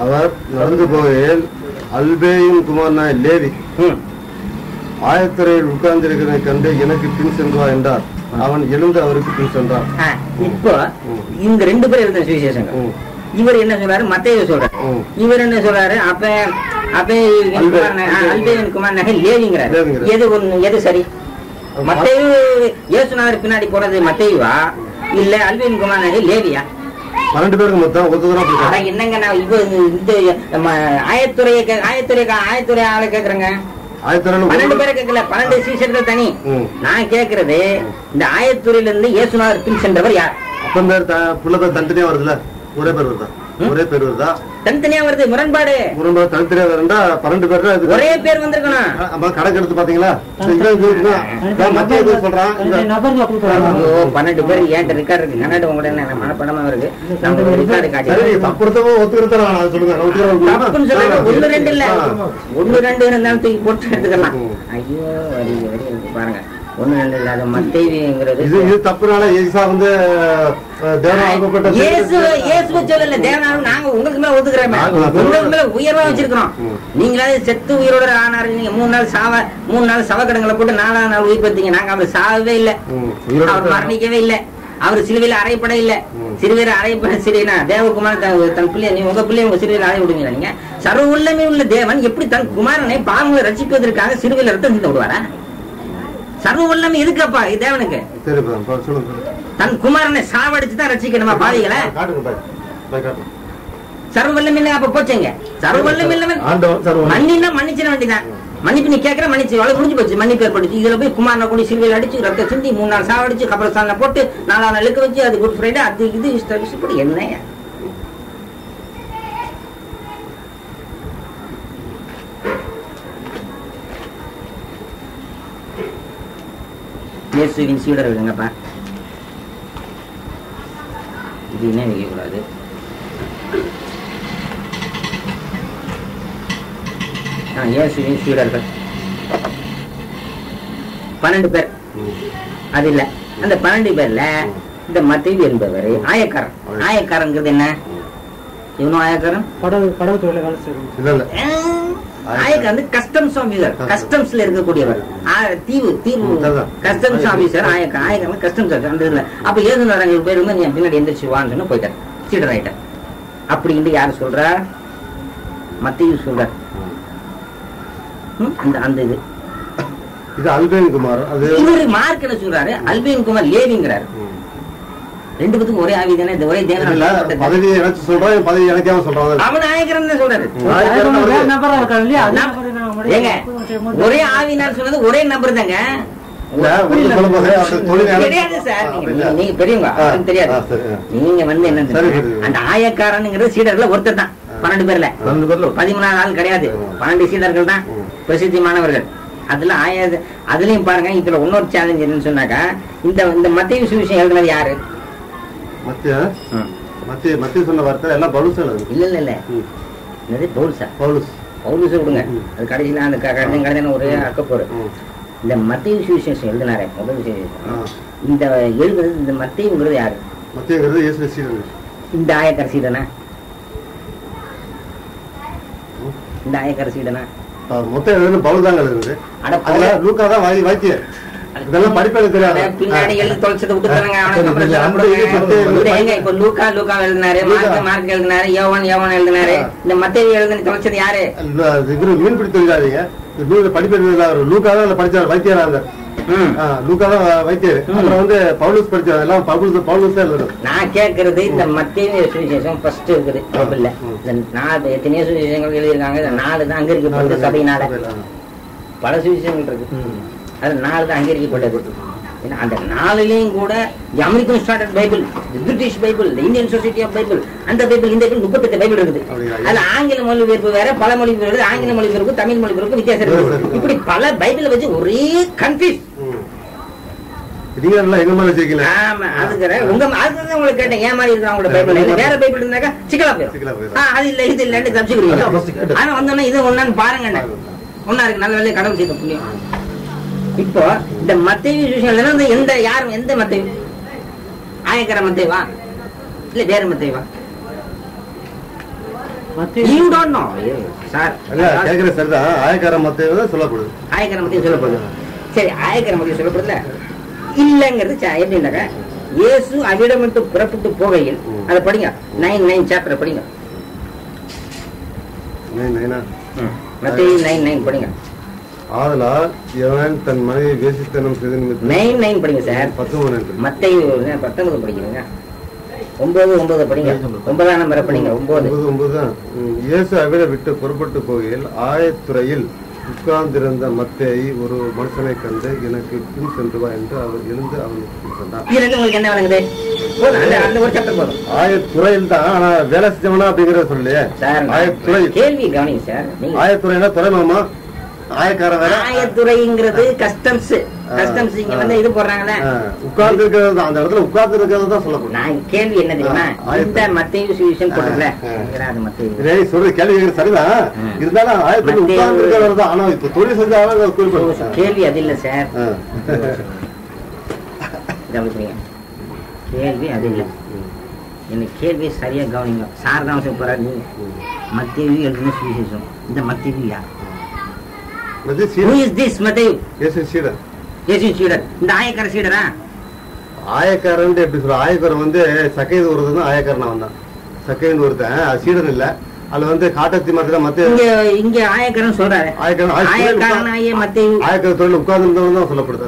[SPEAKER 2] அவர் நடந்து போகையில் அல்பேயின் குமாரனாய் லேவி ஆயத்துறையில் உட்கார்ந்திருக்கிறதை கண்டு எனக்கு பின் சென்றா என்றார். அவன் எழுந்து அவருக்கு பின் சென்றான்.
[SPEAKER 1] இப்போ இந்த 2 பேர் எழுதின சுவிசேஷங்கள் இவர் என்ன சொல்றாரு மத்தேயு சொல்றாரு. இவர் என்ன சொல்றாரு அல்பேயின் குமாரனாக லேவிங்கிறார். எது சரி? மத்தேயு இயேசுநாதர் பின்னாடி போறது மத்தேயுவா இல்ல அல்பேயின் குமாரனாக லேவியா?
[SPEAKER 2] 12 பேருக்கு மொத்தம்
[SPEAKER 1] என்னங்க நான் இந்த ஆயத்துறை ஆளை கேக்குறேங்க. 12 பேரை கேட்கல 12 சீஷர்கள் தனி. நான் கேக்குறது இந்த ஆயத்துறையில இருந்து இயேசுநாதர் பின் சென்றவர் யார்?
[SPEAKER 2] தனித்தனியா வருதுல ஒரே பேர் வருதா? ஒரே பேர் வருதா?
[SPEAKER 1] தனித்தனியா வருது. முரண்பாடு
[SPEAKER 2] தனித்தனியா வருண்டா 12 பேர்
[SPEAKER 1] ஒரே பேர் வந்திருக்கணும்.
[SPEAKER 2] கணக்கு எடுத்து பாத்தீங்களா? சொல்றான்
[SPEAKER 1] 12 பேர் ஏன்ட்ட ரெக்கார்டு இருக்கு. கன்னட உங்களோட மனப்படமா இருக்கு. நம்ம ரெக்கார்டு காட்டி ஒண்ணு ரெண்டு இல்ல 1 2 இருந்தாலும் தூக்கி போட்டு எடுத்துக்கலாம். ஐயோ வரி பாருங்க 1 2 இல்லாத மத்தேயுங்கிறது
[SPEAKER 2] இது தப்புனால ஏசா வந்து
[SPEAKER 1] இயேசுவை சொல்லல தேவனாலும் நாங்க உங்களுக்கு மேல ஒத்துக்கிறோமே. உங்களுக்கு மேல உயர்வா வச்சிருக்கிறோம். நீங்களாவது செத்து உயிரோட ஆனாரு. நீங்க 3 நாள் சவக்கடங்களை போட்டு 4ஆவது நாள் உயிர் பெற்றீங்க. நாங்க அவர் சாகவே இல்லை. அவர் மரணிக்கவே இல்லை. அவர் சிலுவையில அறையப்பட இல்லை. சிறுவையில அறையப்பட சிறினா தேவகுமார் தன் பிள்ளை நீ உங்க பிள்ளைய உங்க சிறுவையில அறைய விடுவீங்களா? நீங்க சர்வ உள்ளமே உள்ள தேவன் எப்படி தன் குமாரனை பாவங்களை ரட்சிப்பதற்காக சிறுவையில ரத்தம் சிந்த விடுவாரா? சர்வ வல்லமை எதுக்கப்பா தேவனுக்கு? தன் குமாரனை சாவடிச்சுதான் ரட்சிக்கணுமா பாவிகளை? சர்வ வல்லமை இல்ல அப்ப போச்சுங்க. சர்வ வல்லமை இல்ல மன்னினா மன்னிச்சிட வேண்டியதான். மன்னிப்பு நீ கேட்கற மன்னிச்சு அவ்வளவு முடிஞ்சு போச்சு. மன்னிப்பு ஏற்படுச்சு. இதுல போய் குமாரனை கூடி சிலுவையில் அடிச்சு ரத்த சிந்தி 3 நாள் சாவடிச்சு கபரஸ்தான போட்டு 4ஆவது நாள் இழுக்க வச்சு அது குட் ஃப்ரைடே அது இது இஷ்டப்படி என்ன இயேசுவின் சீடர் இருங்கப்பா. இது என்ன வைக்க கூடாது. இயேசுவின் சீடர்கள் 12 பேர். அது இல்ல அந்த 12 பேர்ல இந்த மத்தேயு என்பவர் ஆயக்காரன். ஆயக்காரங்கிறது என்ன? இவனும் ஆயக்காரன்
[SPEAKER 3] கடவுள் தொழில வேலை செய்யணும்.
[SPEAKER 1] ஆயக்காரன் கஸ்டம்ஸ் ஆபீசர். கஸ்டம்ஸ்ல இருக்கக்கூடியவர். தீவு கஸ்டம்ஸ் ஆபீசர் ஆயக்காரன் கஸ்டம்ஸ் அந்த இதுல. அப்ப ஏதுனாங்க பேர் வந்து நீ பின்னாடி எந்திரிச்சுவான்னு சொன்னா போயிட்டார். சீடர் ஆயிட்டார். அப்படின்னு யாரு சொல்றா? மத்தேயு சொல்றார். அந்த இது
[SPEAKER 2] அல்பேன் குமார்.
[SPEAKER 1] இவரு மார்க் என்ன சொல்றாரு? அல்பேன் குமார் லேவிங்கிறாரு. 2 பேத்துக்கும் ஒரே ஆவி தானே. ஒரே தேவன்
[SPEAKER 2] பதவி எனக்கு சொல்றான். பதவி எனக்கே சொல்றான்.
[SPEAKER 1] அவன் ஆயக்காரன் சொல்றாரு. ஒரே ஆவினார் சொன்னது ஒரே நபர் தாங்க. தெரியாது சார். நீங்க பெரியவங்க தெரியாது. நீங்க வந்து என்ன அந்த ஆயக்காரனுங்கிறது சீடர்கள் ஒருத்தர் தான். 12 பேர்ல 13 ஆள் கிடையாது. 12 சீடர்கள் தான் பிரசித்திமானவர்கள். அதுல அதுலயும் பாருங்க. இதுல இன்னொரு சேலஞ்ச் என்னன்னு சொன்னாக்கா இந்த மத்தேயு சுவிசேஷம் எழுதினது யாரு?
[SPEAKER 2] மத்தேயு சொன்ன வார்த்தை எல்லாம் பவுல்.
[SPEAKER 1] இல்ல என்னது பவுலுஸ் விடுங்க. அது கடைசியில அந்த கடைசியான ஒரே அக்கப்போரு. இந்த மத்தேயு சுவிசேஷம் எழுதினாரே முதல் சுவிசேஷம் இந்த எழுதுறது இந்த மத்தேயுங்கிறது யாரு?
[SPEAKER 2] மத்தேயுங்கிறது இயேசு சீடர்.
[SPEAKER 1] இந்த ஆயக்கார சீடனா? இந்த ஆயக்கார சீடனா?
[SPEAKER 2] மொத்தம் பவுல் தாங்க எழுதுது. லூக்கா தான் வாக்கியம். இதெல்லாம் படிப்பது தெரியாது.
[SPEAKER 1] பின்னாடி எழுதி தொலைச்சதை விட்டுத்தானுங்க. இப்ப லூக்கா எழுதினாரு, மார்க் எழுதினாரு, யோவான் எழுதினாரு. இந்த மத்தேயு எழுதி தொலைச்சது யாரு?
[SPEAKER 2] இவரு மீன் பிடி தெரியாதீங்க. படிப்பது லூக்கா தான் படிச்சாரு, வைத்தியரா இருந்தார். லூக்கா தான் வைத்தியர். அப்புறம் வந்து பவுலூஸ் படிச்சாரு. எல்லாம் பவுலூஸ் தான் எழுதணும்.
[SPEAKER 1] நான் கேட்கறது இந்த மத்தேயு சுவிசேஷம் ஃபர்ஸ்ட் இருக்குது. இல்ல எத்தனையோ சுவிசேஷங்கள் எழுதியிருக்காங்க. 4 தான் அங்கீகரிக்கப்பட்டது சபையினால. பல சுவிசேஷங்கள் இருக்கு. அது 4 தான் அங்கீகரிக்கப்பட்டது. அந்த 4லயும் கூட American standard Bible, British Bible, Indian society of Bible, அந்த பைபிள் இந்த பைபிள் 38 பைபிள் இருக்குது. அதுல ஆங்கில மொழிபெயர்ப்பு வேற, பல மொழிபெயர்ப்பு, ஆங்கில மொழிபெயர்ப்பு, தமிழ் மொழிபெயர்ப்பு வித்தியாசம் இருக்குது. இப்படி பல பைபிளை வச்சு ஒரே கன்ஃபியூஸ். ஆமா, அதுதான் உங்களுக்கு கேட்டேன். ஏன் மாதிரி இருக்கிற அவங்களோட பைபிள் வேற பைபிள் இருந்தாக்கா சிக்கலா போயிடும். அது இல்ல இது இல்லன்னு தப்பிச்சுக்கிறீங்க. ஆனா வந்தோன்னா இது ஒண்ணான்னு பாருங்க. ஒன்னா இருக்கு, நல்ல வேலையை கடவுள் செய்ய முடியும். இப்போ இந்த மத்தேயு சுவிசேஷம் எந்த யாரும் எந்த மத்தேயு? ஆயக்கார மத்தேயுவா இல்ல வேற மத்தேயுவா? You don't know. சார்
[SPEAKER 2] கேக்குற சரிதான். ஆயக்கார மத்தேயு தான் சொல்லப்படுது.
[SPEAKER 1] ஆயக்கார மத்தேயு சொல்லப்படுது. சரி, ஆயக்கார மத்தேயு சொல்லப்படுதுல இல்லங்கிறது எப்படின்னாக்க, இயேசு அவ்விடம் விட்டு புறப்பட்டு போகையில், அதை படிங்க. 9 சாப்டர் படிங்க. மத்தேயு 9 படிங்க.
[SPEAKER 2] ஆதலால் எவன் தன் மனைவி வேசித்தனம் செய்த நிமித்தம்
[SPEAKER 1] 9 படிங்க சார்.
[SPEAKER 2] 19
[SPEAKER 1] மத்தேயு 19 படிக்கிறீங்க. 9 படிங்க. 9ஆம் நம்பரை படிங்க. 9
[SPEAKER 2] தான். இயேசு அவிட விட்டு புறப்பட்டு போகையில் ஆயத்துறையில் உட்கார்ந்திருந்த மத்தேயு ஒரு மனுஷனை கண்டு, எனக்கு பின் சென்று வா என்று அவர் எழுந்து அவனுக்கு சொன்னார்.
[SPEAKER 1] உங்களுக்கு என்ன வழங்குது? அந்த ஒரு சாப்டர் போதும்.
[SPEAKER 2] ஆயத்துறையில் தான். ஆனா வேலை செஞ்சவனா அப்படிங்கறத சொல்லலையே. ஆயத்துறை கேள்வி
[SPEAKER 1] கவனிங்க சார்.
[SPEAKER 2] ஆயத்துறைனா துறைமாமா, ஆயக்கார வேற.
[SPEAKER 1] ஆயத்துறைங்கிறது கஸ்டம்ஸ். கஸ்டம்ஸ் இங்க வந்து இது போடுறாங்களே,
[SPEAKER 2] உட்கார்ந்து இருக்கிறது, அந்த இடத்துல உட்கார்ந்து இருக்கிறது தான் சொல்லப்படும்.
[SPEAKER 1] நான் கேள்வி என்ன தெரியுமா, இந்த மத்தேயு சுவிசேஷம் போட்டுல
[SPEAKER 2] சொல்ற கேள்வி சரிதான். இருந்தாலும் ஆயத்துல உட்கார்ந்து இருக்கிறது தான். ஆனா இப்ப தொழில் செஞ்சாலும்
[SPEAKER 1] கேள்வி அது இல்ல சார். கேள்வி அது இல்ல. எனக்கு கேள்வி சரியா கவனிங்க. சார் தான் போறாரு. நீங்க மத்தேயு எழுதின சுவிசேஷம், இந்த மத்தேயு யார்? Who is this Matthew?
[SPEAKER 2] இயேசு சீடர்.
[SPEAKER 1] இயேசு சீடர். இந்த ஆயக்கார சீடரா?
[SPEAKER 2] ஆயக்காரன் எப்படி சொல்ற? ஆயக்காரன் வந்து சக்கைது ஒருத்தன் ஆயக்காரன். அவன் தான் சக்கைன்னு ஒருத்தன். சீடர் இல்ல. அதுல வந்து காட்டத்தி மாதிரி மத்த
[SPEAKER 1] இங்க ஆயக்காரன் சொல்றாரு. ஆயக்காரனாகிய மத்தேயு
[SPEAKER 2] ஆயக்கார தொழில் உட்கார்ந்து இருந்தவன் தான் சொல்லப்படுது.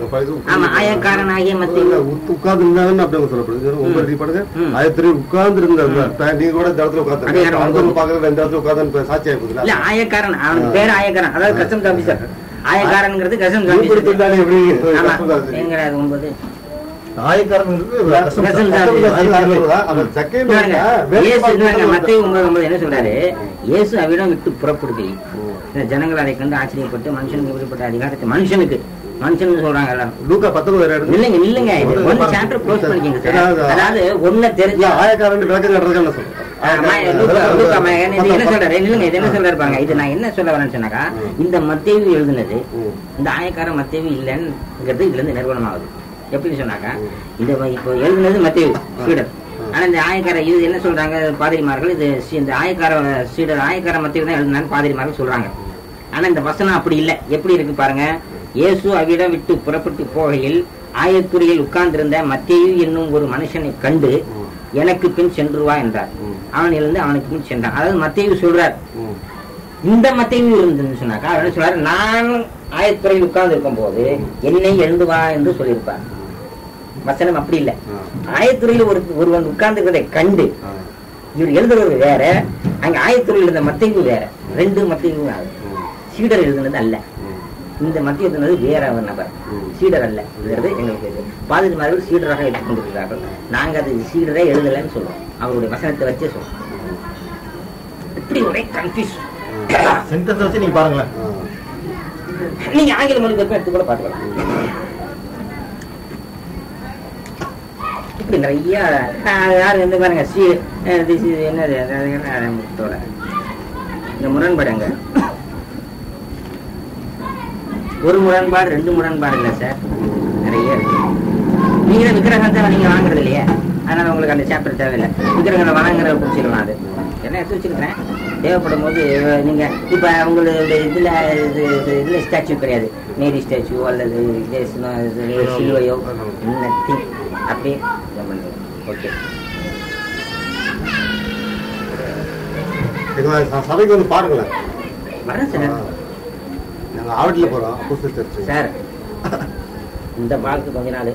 [SPEAKER 1] ஆமா, ஆயக்காரனாகிய மத்தேயு
[SPEAKER 2] உட்கார்ந்து இருந்தாங்கன்னு அப்படி சொல்லப்படுது. உங்களுக்கு படுங்க. ஆயத்திரி உட்கார்ந்து இருந்தாங்க. நீங்க கூட இந்த இடத்துல உட்கார்ந்து பாக்குறது, இந்த இடத்துல உட்கார்ந்து சாட்சி ஆயிடுது.
[SPEAKER 1] இல்ல, ஆயக்காரன் அவனுக்கு பேர் ஆயக்காரன். அதாவது கஸ்டம்ஸ் ஆபீசர். ஆயக்காரன்ங்கிறது கஸ்டம்ஸ் ஆபீசர். எங்கடா 9 ஆயக்காரன் என்ன சொல்றாரு? இயேசு அவ்விடம் விட்டு புறப்படுகையில் ஜனங்கள் அதை கண்டு ஆச்சரியப்பட்டு, மனுஷனுக்கு எப்படிப்பட்ட அதிகாரத்தை மனுஷனுக்கு சொல்றாங்க எல்லாரும்.
[SPEAKER 2] லூக்கா 19
[SPEAKER 1] இல்லைங்க இல்லைங்க, ஒன்னு சாப்டர் க்ளோஸ் பண்ணிக்கங்க சார். அதாவது ஒண்ணு தெரிஞ்ச ஆயக்காரன்
[SPEAKER 2] விளக்கம் சொல்றேன்.
[SPEAKER 1] என்ன சொல்றாரு? இல்லைங்க, இது என்ன சொல்றாரு பாருங்க. இது நான் என்ன சொல்ல வரேன்னு சொன்னாக்கா, இந்த மத்தேயு எழுதுனது இந்த ஆயக்கார மத்தேயு இல்லைங்கிறது இதுல இருந்து நிறுவனம் ஆகுது. எப்படி சொன்னாக்கா, இந்த இப்போ எழுதுனது மத்தேயு சீடர். ஆனா இந்த ஆயக்கார இது என்ன சொல்றாங்க பாதிரிமார்கள், இது இந்த ஆயக்கார சீடர் ஆயக்கார மத்தேயு தான் எழுதுனான்னு பாதிரிமார்கள் சொல்றாங்க. ஆனா இந்த வசனம் அப்படி இல்லை. எப்படி இருக்கு பாருங்க. இயேசு அவ்விடம் விட்டு புறப்பட்டு போகையில் ஆயத்துறையில் உட்கார்ந்திருந்த மத்தேயு என்னும் ஒரு மனுஷனை கண்டு, எனக்கு பின் சென்று வா என்றார். அவன் எழுந்து அவனுக்கு பின் சென்றான். அதாவது மத்தேயு சொல்றார். இந்த மத்தேயு இருந்துன்னு சொன்னாக்கா அவர் என்ன சொல்றாரு? நான் ஆயத்துறையில் உட்கார்ந்து இருக்கும் போது என்னை எழுந்து வா என்று சொல்லியிருப்பார். வசனம் அப்படி இல்லை. ஆயத்துறையில் ஒருவன் உட்கார்ந்து இருக்கிறதை கண்டு இவர் எழுதுறது வேற, அங்க ஆயத்துறையில் இருந்த மத்தேயு வேற. 2 மத்தேயு சீடர் எழுதுனது அல்ல. இந்த மத்திய எழுதுனது வேற ஒரு நபர், சீடர் அல்ல. எங்களுக்கு பாதிரிமார்கள் சீடராக எடுத்துக்கொண்டிருக்கிறார்கள். நாங்க அது சீடரே எழுதலன்னு சொல்றோம். அவருடைய வசனத்தை வச்சே சொல்றோம். இப்படி ஒரே கன்ஃபியூஸ்
[SPEAKER 2] சென்டென்ஸ் வச்சு நீங்க பாருங்களேன்.
[SPEAKER 1] நீங்க ஆங்கில மொழிபெயர்ப்பு எடுத்து கூட பாத்துக்கலாம். இப்படி நிறைய யாரு வந்து பாருங்க என்னது இந்த முரண்பாடுங்க. ஒரு முரண்பாடு 2 முரண்பாடு இல்லை சார், நிறைய இருக்கு. நீங்க விக்கிரகத்தை நீங்க வாங்குறது இல்லையே, அதனால உங்களுக்கு அந்த சாப்டர் தேவையில்லை. விக்கிரகங்களை வாங்குறத பிடிச்சிடலாம். அது என்ன எடுத்து வச்சிருக்கிறேன். தேவைப்படும் போது நீங்க இப்ப உங்களுடைய இதுல ஸ்டாச்சு கிடையாது, மேரி ஸ்டாச்சு அல்லது சிலுவையோ நத்திங் அப்படியே ஓகே.
[SPEAKER 2] சபைக்கு வந்து பாருங்களேன்.
[SPEAKER 1] வரேன் சார்.
[SPEAKER 2] நாங்க ஆவட்டில போறோம் அப்போஸ்தலர் சர்ச்
[SPEAKER 1] சார். இந்த வாழ்க்கை கொஞ்ச நாள்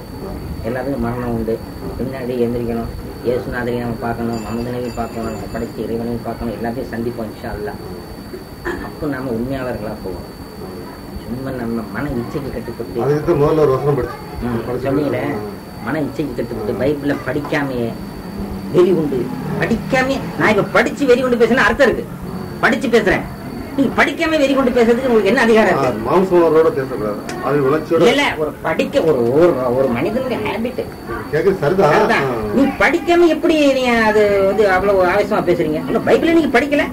[SPEAKER 1] எல்லாத்துக்கும் மரணம் உண்டு. பின்னாடி எந்திரிக்கணும், இயேசுநாதரையும் நம்ம பார்க்கணும், மமதனையும் பார்க்கணும், நம்ம படைச்ச இறைவனையும் பார்க்கணும், எல்லாத்தையும் சந்திப்போம் இன்ஷா அல்லாஹ். அப்போ நம்ம உண்மையாளர்களா போவோம். சும்மா நம்ம மன இச்சைக்கு கட்டுப்பட்டு
[SPEAKER 2] அதுக்கு முதல்ல ஒரு வசனம் படிச்சு
[SPEAKER 1] சொன்னீங்களே, மன இச்சைக்கு கட்டுப்பட்டு பைபிள படிக்காமையே வெறி உண்டு. படிக்காமே நான் இப்ப படிச்சு வெறி கொண்டு பேசுறேன்னு அர்த்தம் இருக்கு. படிச்சு பேசுறேன், நீங்க படிக்காம வெறி கொண்டு பேசுறதுக்கு உங்களுக்கு என்ன அதிகாரம் இருக்கு?
[SPEAKER 2] மாம்சோட பேசக்கூடாது, அது உணர்ச்சியோட
[SPEAKER 1] இல்ல. ஒரு படிக்க ஒரு மனிதனுடைய ஹேபிட்
[SPEAKER 2] கேக்குது சரிதான்.
[SPEAKER 1] நீ படிக்காம எப்படி நீங்க அது வந்து அவ்வளவு ஆவேசமா பேசுறீங்க? பைபிள நீங்க படிக்கல,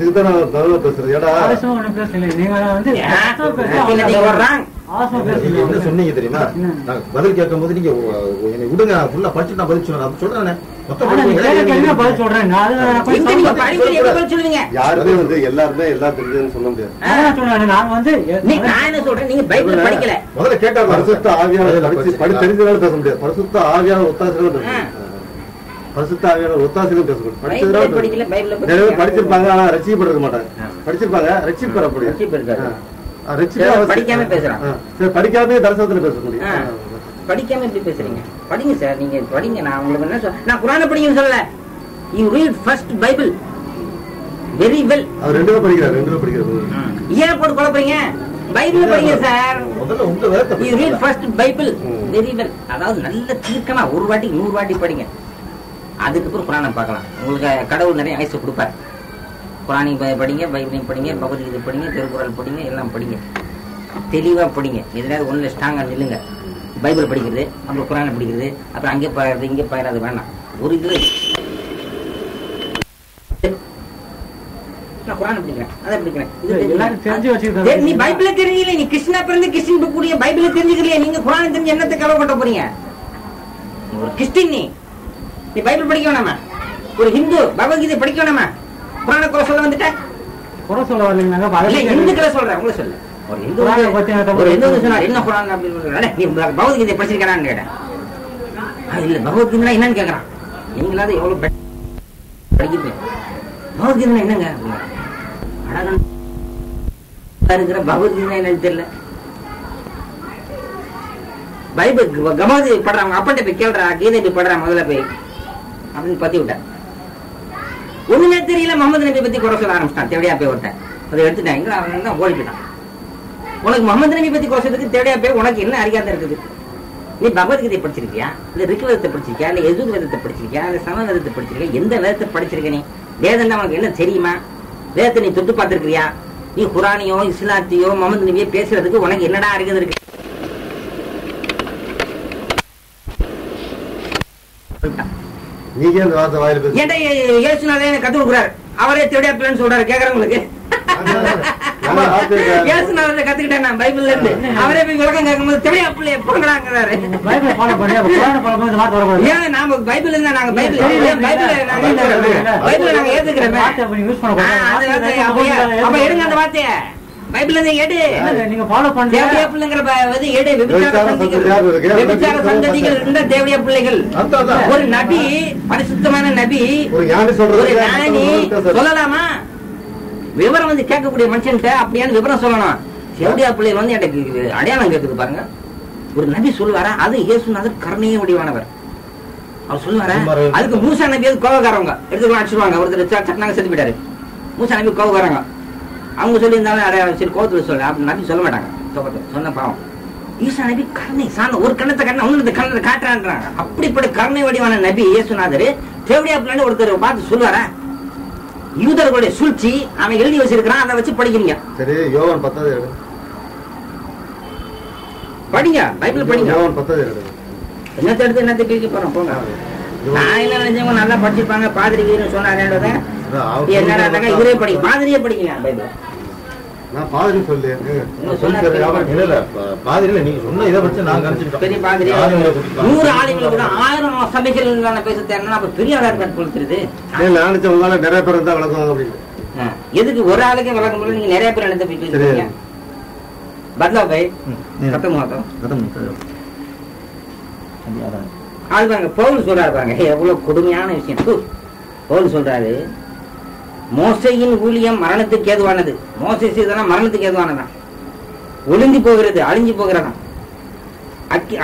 [SPEAKER 2] இதுதான் நான் நல்லா பேசுறேன். ஏடா
[SPEAKER 4] என்ன சொன்னீங்க தெரியுமா? நான் பதில் கேட்கும் போது நீங்க என்னை விடுங்க, ஃபுல்லா படிச்சுட்டு நான் பதில் சொல்றேன்.
[SPEAKER 2] யாருமே வந்து எல்லாருமே எல்லாம் தெரிஞ்சதுன்னு சொல்ல முடியாது.
[SPEAKER 4] முதல்ல கேட்டா
[SPEAKER 2] பரிசுத்த ஆவியானவர் தெரிஞ்சதால பேச முடியாது. பரிசுத்த ஆவியானவர் ஒத்தாசையில பேசணும். பரிசுத்த ஆவியானவர் ஒத்தாசையில பேசணும். படிச்சதுனால படிச்சிருப்பாங்க, ஆனா ரட்சிக்கப்படுறது மாட்டாங்க. படிச்சிருப்பாங்க, ரட்சிப்பு பெற முடியும்.
[SPEAKER 1] படிக்காம பேசுறான்.
[SPEAKER 2] படிக்காம தரிசனத்துல பேச முடியும்.
[SPEAKER 1] படிக்காம எப்படி பேசுறீங்க? படிங்க சார், நீங்க படிங்க. நான் உங்களுக்கு என்ன சொல்ல, நான் குர்ஆனை படிங்கன்னு சொல்லல. You read first Bible very well.
[SPEAKER 2] அவர் ரெண்டு படிக்கிறாரு.
[SPEAKER 1] ஏன் போட்டு குழப்பறீங்க? பைபிள் படிங்க சார்.
[SPEAKER 4] முதல்ல உங்க வேர்த்தை
[SPEAKER 1] you read first Bible very well. அதாவது நல்ல தீர்க்கமா 1 வாட்டி 100 வாட்டி படிங்க. அதுக்கப்புறம் குர்ஆனை பார்க்கலாம். உங்களுக்கு கடவுள் நிறைய ஆயுசு கொடுப்பார். குர்ஆனையும் படிங்க, பைபிளையும் படிங்க, பகவத்கீதை படிங்க, திருக்குறள் படிங்க, எல்லாம் படிங்க. தெளிவா படிங்க. எதுனாவது ஒண்ணுல ஸ்ட்ராங்கா நில்லுங்க. பைபிள் படிக்கிறது, அப்புறம் குர்ஆனை படிக்கிறது, அப்புறம் அங்கே பாயிறது இங்கே பாயிறது வேண்டாம். ஒரு இதுல நான் குர்ஆனை படிக்கிறேன், அதை படிக்கிறேன். நீ பைபிள தெரிஞ்சல, நீ கிருஷ்ணா பிறந்து கிறிஸ்டின் புக் கூடிய பைபிள தெரிஞ்சுக்கலையே, நீங்க குர்ஆனை தெரிஞ்சு என்னத்தை கவலைப்பட்ட போறீங்க? ஒரு கிறிஸ்டின் நீ பைபிள் படிக்க வேணாமா? ஒரு ஹிந்து பகவத்கீதை படிக்க வேணாமா? குர்ஆனை குறை சொல்ல வந்துட்டேன்.
[SPEAKER 3] குறை சொல்ல வரலீங்க,
[SPEAKER 1] இந்துக்களை சொல்றேன், உங்களை சொல்ல. ஒரு இந்து சொன்னா என்ன குர்ஆன் அப்படின்னு நீ பகவத்கீதை படிச்சிருக்கானு கேட்டேன். இல்ல பகவத்கீதை என்னன்னு கேக்குறான். நீங்களாவது எவ்வளவு படிக்கிறீங்க? பகவத்கீதை என்னங்க இருக்கிற பகவத்கீதை என்னன்னு தெரியல. பைபிள் கமாதி படுறாங்க, அப்பன்ட்ட போய் கேள்றா, கீதை போய் படுறா முதல்ல போய் அப்படின்னு பத்தி விட்டேன். ஒண்ணுமே தெரியல. முகமது நபி பத்தி குறை சொல்ல ஆரம்பிச்சிட்டான். தேவையா போய் விட்டேன், அதை எடுத்துட்டாங்க. அவன் தான் ஓடி போயிட்டான். உனக்கு முகமது நபி பத்தி குறை சொல்றதுக்கு தேவையா போய் உனக்கு என்ன அறியாத இருக்குது? நீ பகவத்கீதை படிச்சிருக்கியா, இல்ல ரிக்வேதத்தை படிச்சிருக்கியா, இல்ல எஜுர் வேதத்தை படிச்சிருக்கியா, இல்ல சமவேதத்தை படிச்சிருக்கியா? எந்த வேதத்தை படிச்சிருக்க நீ? வேதம் உனக்கு என்ன தெரியுமா? வேதத்தை நீ தொட்டு பார்த்திருக்கியா? நீ குர்ஆனையோ இஸ்லாத்தையோ முகமது நபியோ பேசுறதுக்கு உனக்கு என்னடா இருக்குது இருக்கு?
[SPEAKER 2] நீங்க அந்த வார்த்தை வாயில பேச
[SPEAKER 1] ஏன்டா இயேசுநாதரே கத்து கொடுக்குறாரு, அவரே தேவையா பிள்ளைன்னு சொல்றாரு. கேக்குறவங்களுக்கு இயேசுநாதரே கத்துக்கிட்டேன் நான் பைபிள்ல இருந்து. அவரே போய் விளக்கம் கேட்கும்போது தேவையா பிள்ளைய போங்கடாங்கிறாரு. ஏன் நாம பைபிள் இருந்தா நாங்க பைபிள் நாங்க ஏத்துக்கிறோமே. அப்ப எடுங்க அந்த வார்த்தைய பைபிள் எடு.
[SPEAKER 3] நீங்க ஃபாலோ பண்ணுங்க.
[SPEAKER 1] தேவடியா பிள்ளைங்கிற எடு. விபச்சார சந்ததிகள் இருந்த தேவடியா பிள்ளைகள். ஒரு நபி, பரிசுத்தமான நபி, ஒரு ஞானி சொல்லலாமா? விவரம் வந்து கேட்கக்கூடிய மனுஷன்ட்ட அப்படியான விவரம் சொல்லணும். தேவடியா பிள்ளைகள் வந்து எனக்கு அடையாளம் கேட்குது பாருங்க. ஒரு நபி சொல்லுவாரா? அது இயேசுநாதர் கருணையே வடிவானவர். அவர் சொல்லுவாரா? அதுக்கு மூசா நபி கோவக்காரவங்க எடுத்துக்கலாம் அடிச்சுடுவாங்க. ஒருத்தர் சட்டனாங்க செத்து போயிட்டாரு. மூசா நபி கோவக்காரங்க. அவங்க சொல்லியிருந்தாலும் சரி கோவத்துல சொல்ல அப்படின்னு நபி சொல்ல மாட்டாங்க. சொன்ன பாவம். ஈசா நபி கருணை சார்ந்த ஒரு கண்ணத்தை கண்ண ஒன்னு கண்ணத்தை காட்டுறான்றாங்க. அப்படிப்பட்ட கருணை வடிவான நபி இயேசுநாதர் தேவடியா பிள்ளைன்னு ஒருத்தர் பார்த்து சொல்லுவாரா? யூதர்களுடைய சூழ்ச்சி அவன் எழுதி வச்சிருக்கிறான், அதை வச்சு படிக்கிறீங்க.
[SPEAKER 2] சரி, யோவான் 10
[SPEAKER 1] படிங்க, பைபிள் படிங்க.
[SPEAKER 2] யோவான் 10
[SPEAKER 1] என்னத்தை எடுத்து என்னத்தை கேட்க போறோம் போங்க. நான் என்ன நினைச்சவங்க நல்லா படிச்சிருப்பாங்க, பாதிரின்னு சொன்னாரு. என்ன இவரே படி, பாதிரியே படிக்கல பைபிள்.
[SPEAKER 2] நான் பாதிரி சொல்லி
[SPEAKER 4] பாதிரியில நீங்க சொன்ன இதை வச்சு நாங்க நினைச்சுக்கிட்டோம்.
[SPEAKER 1] பெரிய பாதிரி 100 ஆளுங்களை கூட 1000 சபைகள் பேச தேர்னா அப்ப பெரிய ஆளா இருக்காரு கொடுத்துருது.
[SPEAKER 2] நினைச்சவங்களால நிறைய பேர் இருந்தா வளர்க்குவாங்க அப்படின்னு
[SPEAKER 1] எதுக்கு ஒரு ஆளுக்கே விளக்கம் போல நீங்க நிறைய பேர் எழுத போயிட்டு बदलाव भाई खत्म हुआ ஆள் பாருங்க பவுல் சொல்றாரு பாருங்க எவ்வளவு கொடுமையான விஷயம். பவுல் சொல்றாரு மோசையின் ஊழியம் மரணத்துக்கு ஏதுவானது. மோசை செய்ததெல்லாம் மரணத்துக்கு ஏதுவானதான், ஒளிந்து போகிறது, அழிஞ்சு போகிறதா,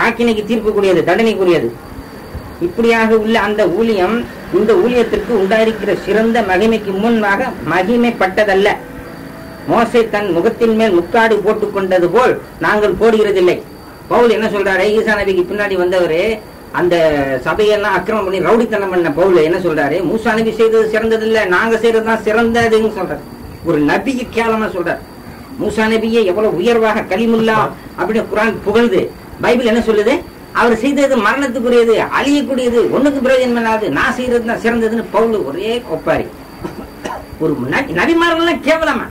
[SPEAKER 1] ஆக்கினைக்கு தீர்ப்புக்குரியது, தண்டனைக்குரியது. இப்படியாக உள்ள அந்த ஊழியம் இந்த ஊழியத்திற்கு உண்டாயிருக்கிற சிறந்த மகிமைக்கு முன்பாக மகிமைப்பட்டதல்ல. மோசே தன் முகத்தின் மேல் முக்காடு போட்டுக் கொண்டது போல் நாங்கள் போடுகிறதில்லை. பவுல் என்ன சொல்றாரு, ஈசா நபிக்கு பின்னாடி வந்தவரு அந்த சபையெல்லாம் அக்கிரமம் பண்ணி ரவுடித்தனம் பண்ண பவுல் என்ன சொல்றாரு, மூசா நபி செய்தது சிறந்தது இல்ல, நாங்க செய்யறதுதான் சிறந்ததுன்னு சொல்றாரு. ஒரு நபியை கேவலமா சொல்றாரு. மூசா நபியை எவ்வளவு உயர்வாக கலிமுல்லா அப்படின்னு குர்ஆன் புகழ்ந்து, பைபிள் என்ன சொல்லுது, அவர் செய்தது மரணத்துக்குரியது, அழியக்கூடியது, ஒண்ணுக்கு பிரயோஜனம் இல்லாது, நான் செய்யறதுதான் சிறந்ததுன்னு பவுல் ஒரே ஒப்பாரி. ஒரு நபிமாரெல்லாம் கேவலமா.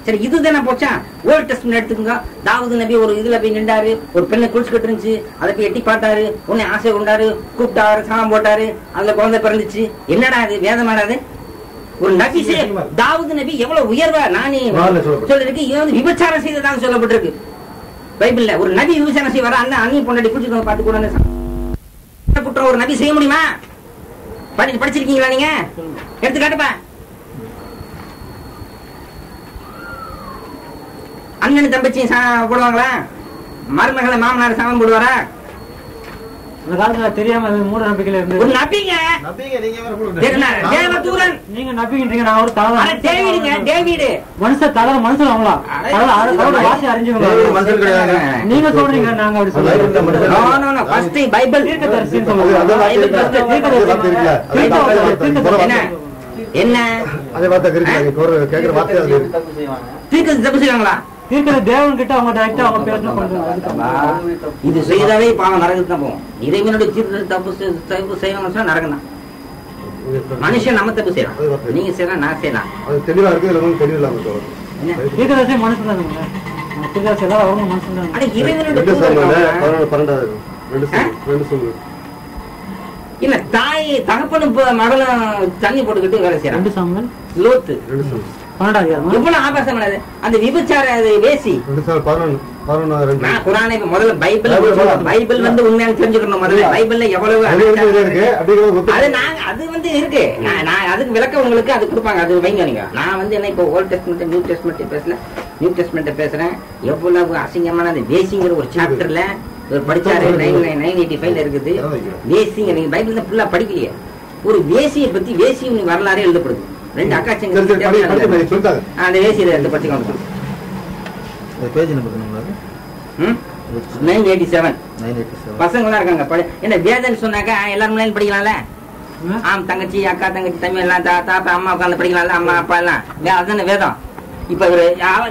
[SPEAKER 1] சரி, இதுதானே போச்சா? ஓல்ட் டெஸ்ட்மென்ட் எடுத்துக்கோங்க. தாவூது நபி ஒரு இதுல போய் நின்றாரு, ஒரு பெண்ணை குளிச்சுக்கிட்டு இருந்துச்சு, அதை போய் எட்டி பார்த்தாரு, உன்னை ஆசை கொண்டாரு, கூப்பிட்டாரு, சாமம் போட்டாரு, அதுல குழந்தை பிறந்துச்சு. என்னடா அது வேதமாடாது? ஒரு நபி தாவூது நபி எவ்வளவு உயர்வா நானே சொல்லிருக்கு, விபச்சாரம் செய்ததாக சொல்லப்பட்டிருக்கு பைபிள்ல. ஒரு நபி விபச்சாரம் செய்ய வர அந்த அண்ணி பொண்டாடி குளிச்சுக்கோங்க பார்த்து கூட குற்றம் ஒரு நபி செய்ய முடியுமா? படிச்சிருக்கீங்களா நீங்க? எடுத்து காட்டுப்பா. அண்ணன் தம்பச்சி போடுவாங்களா? மருமகளை மாமனார் சாமம் போடுவாரா?
[SPEAKER 3] அந்த காலத்துல தெரியாம மூட நம்பிக்கையில இருந்து
[SPEAKER 1] ஒரு நபிங்க தேவதூதன், நீங்க நபிங்கன்றீங்க. நான் ஒரு தவறு டேவிடுங்க, டேவிட் மனுஷன் தவறு, மனுஷன் அவங்களா அவரோட வாசி அறிஞ்சவங்க நீங்க சொல்றீங்க, நாங்க அப்படி சொல்றோம். No no no, first Bible தீர்க்கதரிசின்னு சொல்லுங்க. என்ன என்ன
[SPEAKER 2] அதே வார்த்தை கேக்குற வார்த்தை அது
[SPEAKER 1] தீர்க்கதரிசி தப்பு செய்வாங்களா?
[SPEAKER 3] தேவன் கிட்ட அவங்க டைரக்டா அவங்க பேசணும்.
[SPEAKER 1] இது செய்தாவே பாவம் நரகத்துக்கு தான் போகும். இறைவனுடைய தீர்ப்பு தப்பு செய்யணும்னு நரகம் தான். மனுஷன் நம்ம தப்பு செய்யலாம், நீங்க செய்யலாம், நான் செய்யலாம்.
[SPEAKER 2] அது தெளிவா இருக்கு, இல்ல தெளிவில்ல.
[SPEAKER 3] தீர்க்கதரிசி மனுஷன் தான், தீர்க்கதரிசி எல்லாம் அவங்க மனுஷன் தான்.
[SPEAKER 1] அட இறைவனுடைய இல்ல தாய் தகப்பனும் மகளும் தண்ணி போட்டுக்கிட்டு வேலை செய்யறாங்க. லோத்து எவ்வளவு ஆபாசம் பண்ணது அந்த விபச்சார வேசி. குரானை முதல்ல பைபிள் வந்து உண்மையான தெரிஞ்சுக்கணும். முதல்ல பைபிள்ல எவ்வளவு அது வந்து இருக்கு. நான் அதுக்கு விளக்க உங்களுக்கு அது கொடுப்பாங்க, அது வைங்க. நீங்க நான் வந்து என்ன இப்போ ஓல்ட் டெஸ்ட்மென்ட் நியூ டெஸ்ட்மென்ட் பேசல, நியூ டெஸ்ட்மென்ட் பேசுறேன். எவ்வளவு அசிங்கமான அந்த வேசிங்கிற ஒரு சாப்டர்ல ஒரு படிச்சாரு 985 இருக்குது. வேசிங்க நீங்க பைபிள்ல ஃபுல்லா படிக்கலையே. ஒரு வேசியை பத்தி வேசியின் வரலாறு எழுதப்படுது. ரெண்டு அக்கா அந்த வேசியில இருந்து படிச்சுக்கோங்க.
[SPEAKER 4] பேஜ் நம்பர்
[SPEAKER 1] 987 பசங்களா இருக்காங்க. என்ன வேதன்னு சொன்னாக்கா எல்லாரும் படிக்கலாம்ல. ஆம், தங்கச்சி, அக்கா, தங்கச்சி, தம்பி எல்லாம், தாத்தா, அம்மா உட்காந்து படிக்கலாம்ல. அம்மா அப்பா எல்லாம் அதுதானே வேதம். இப்ப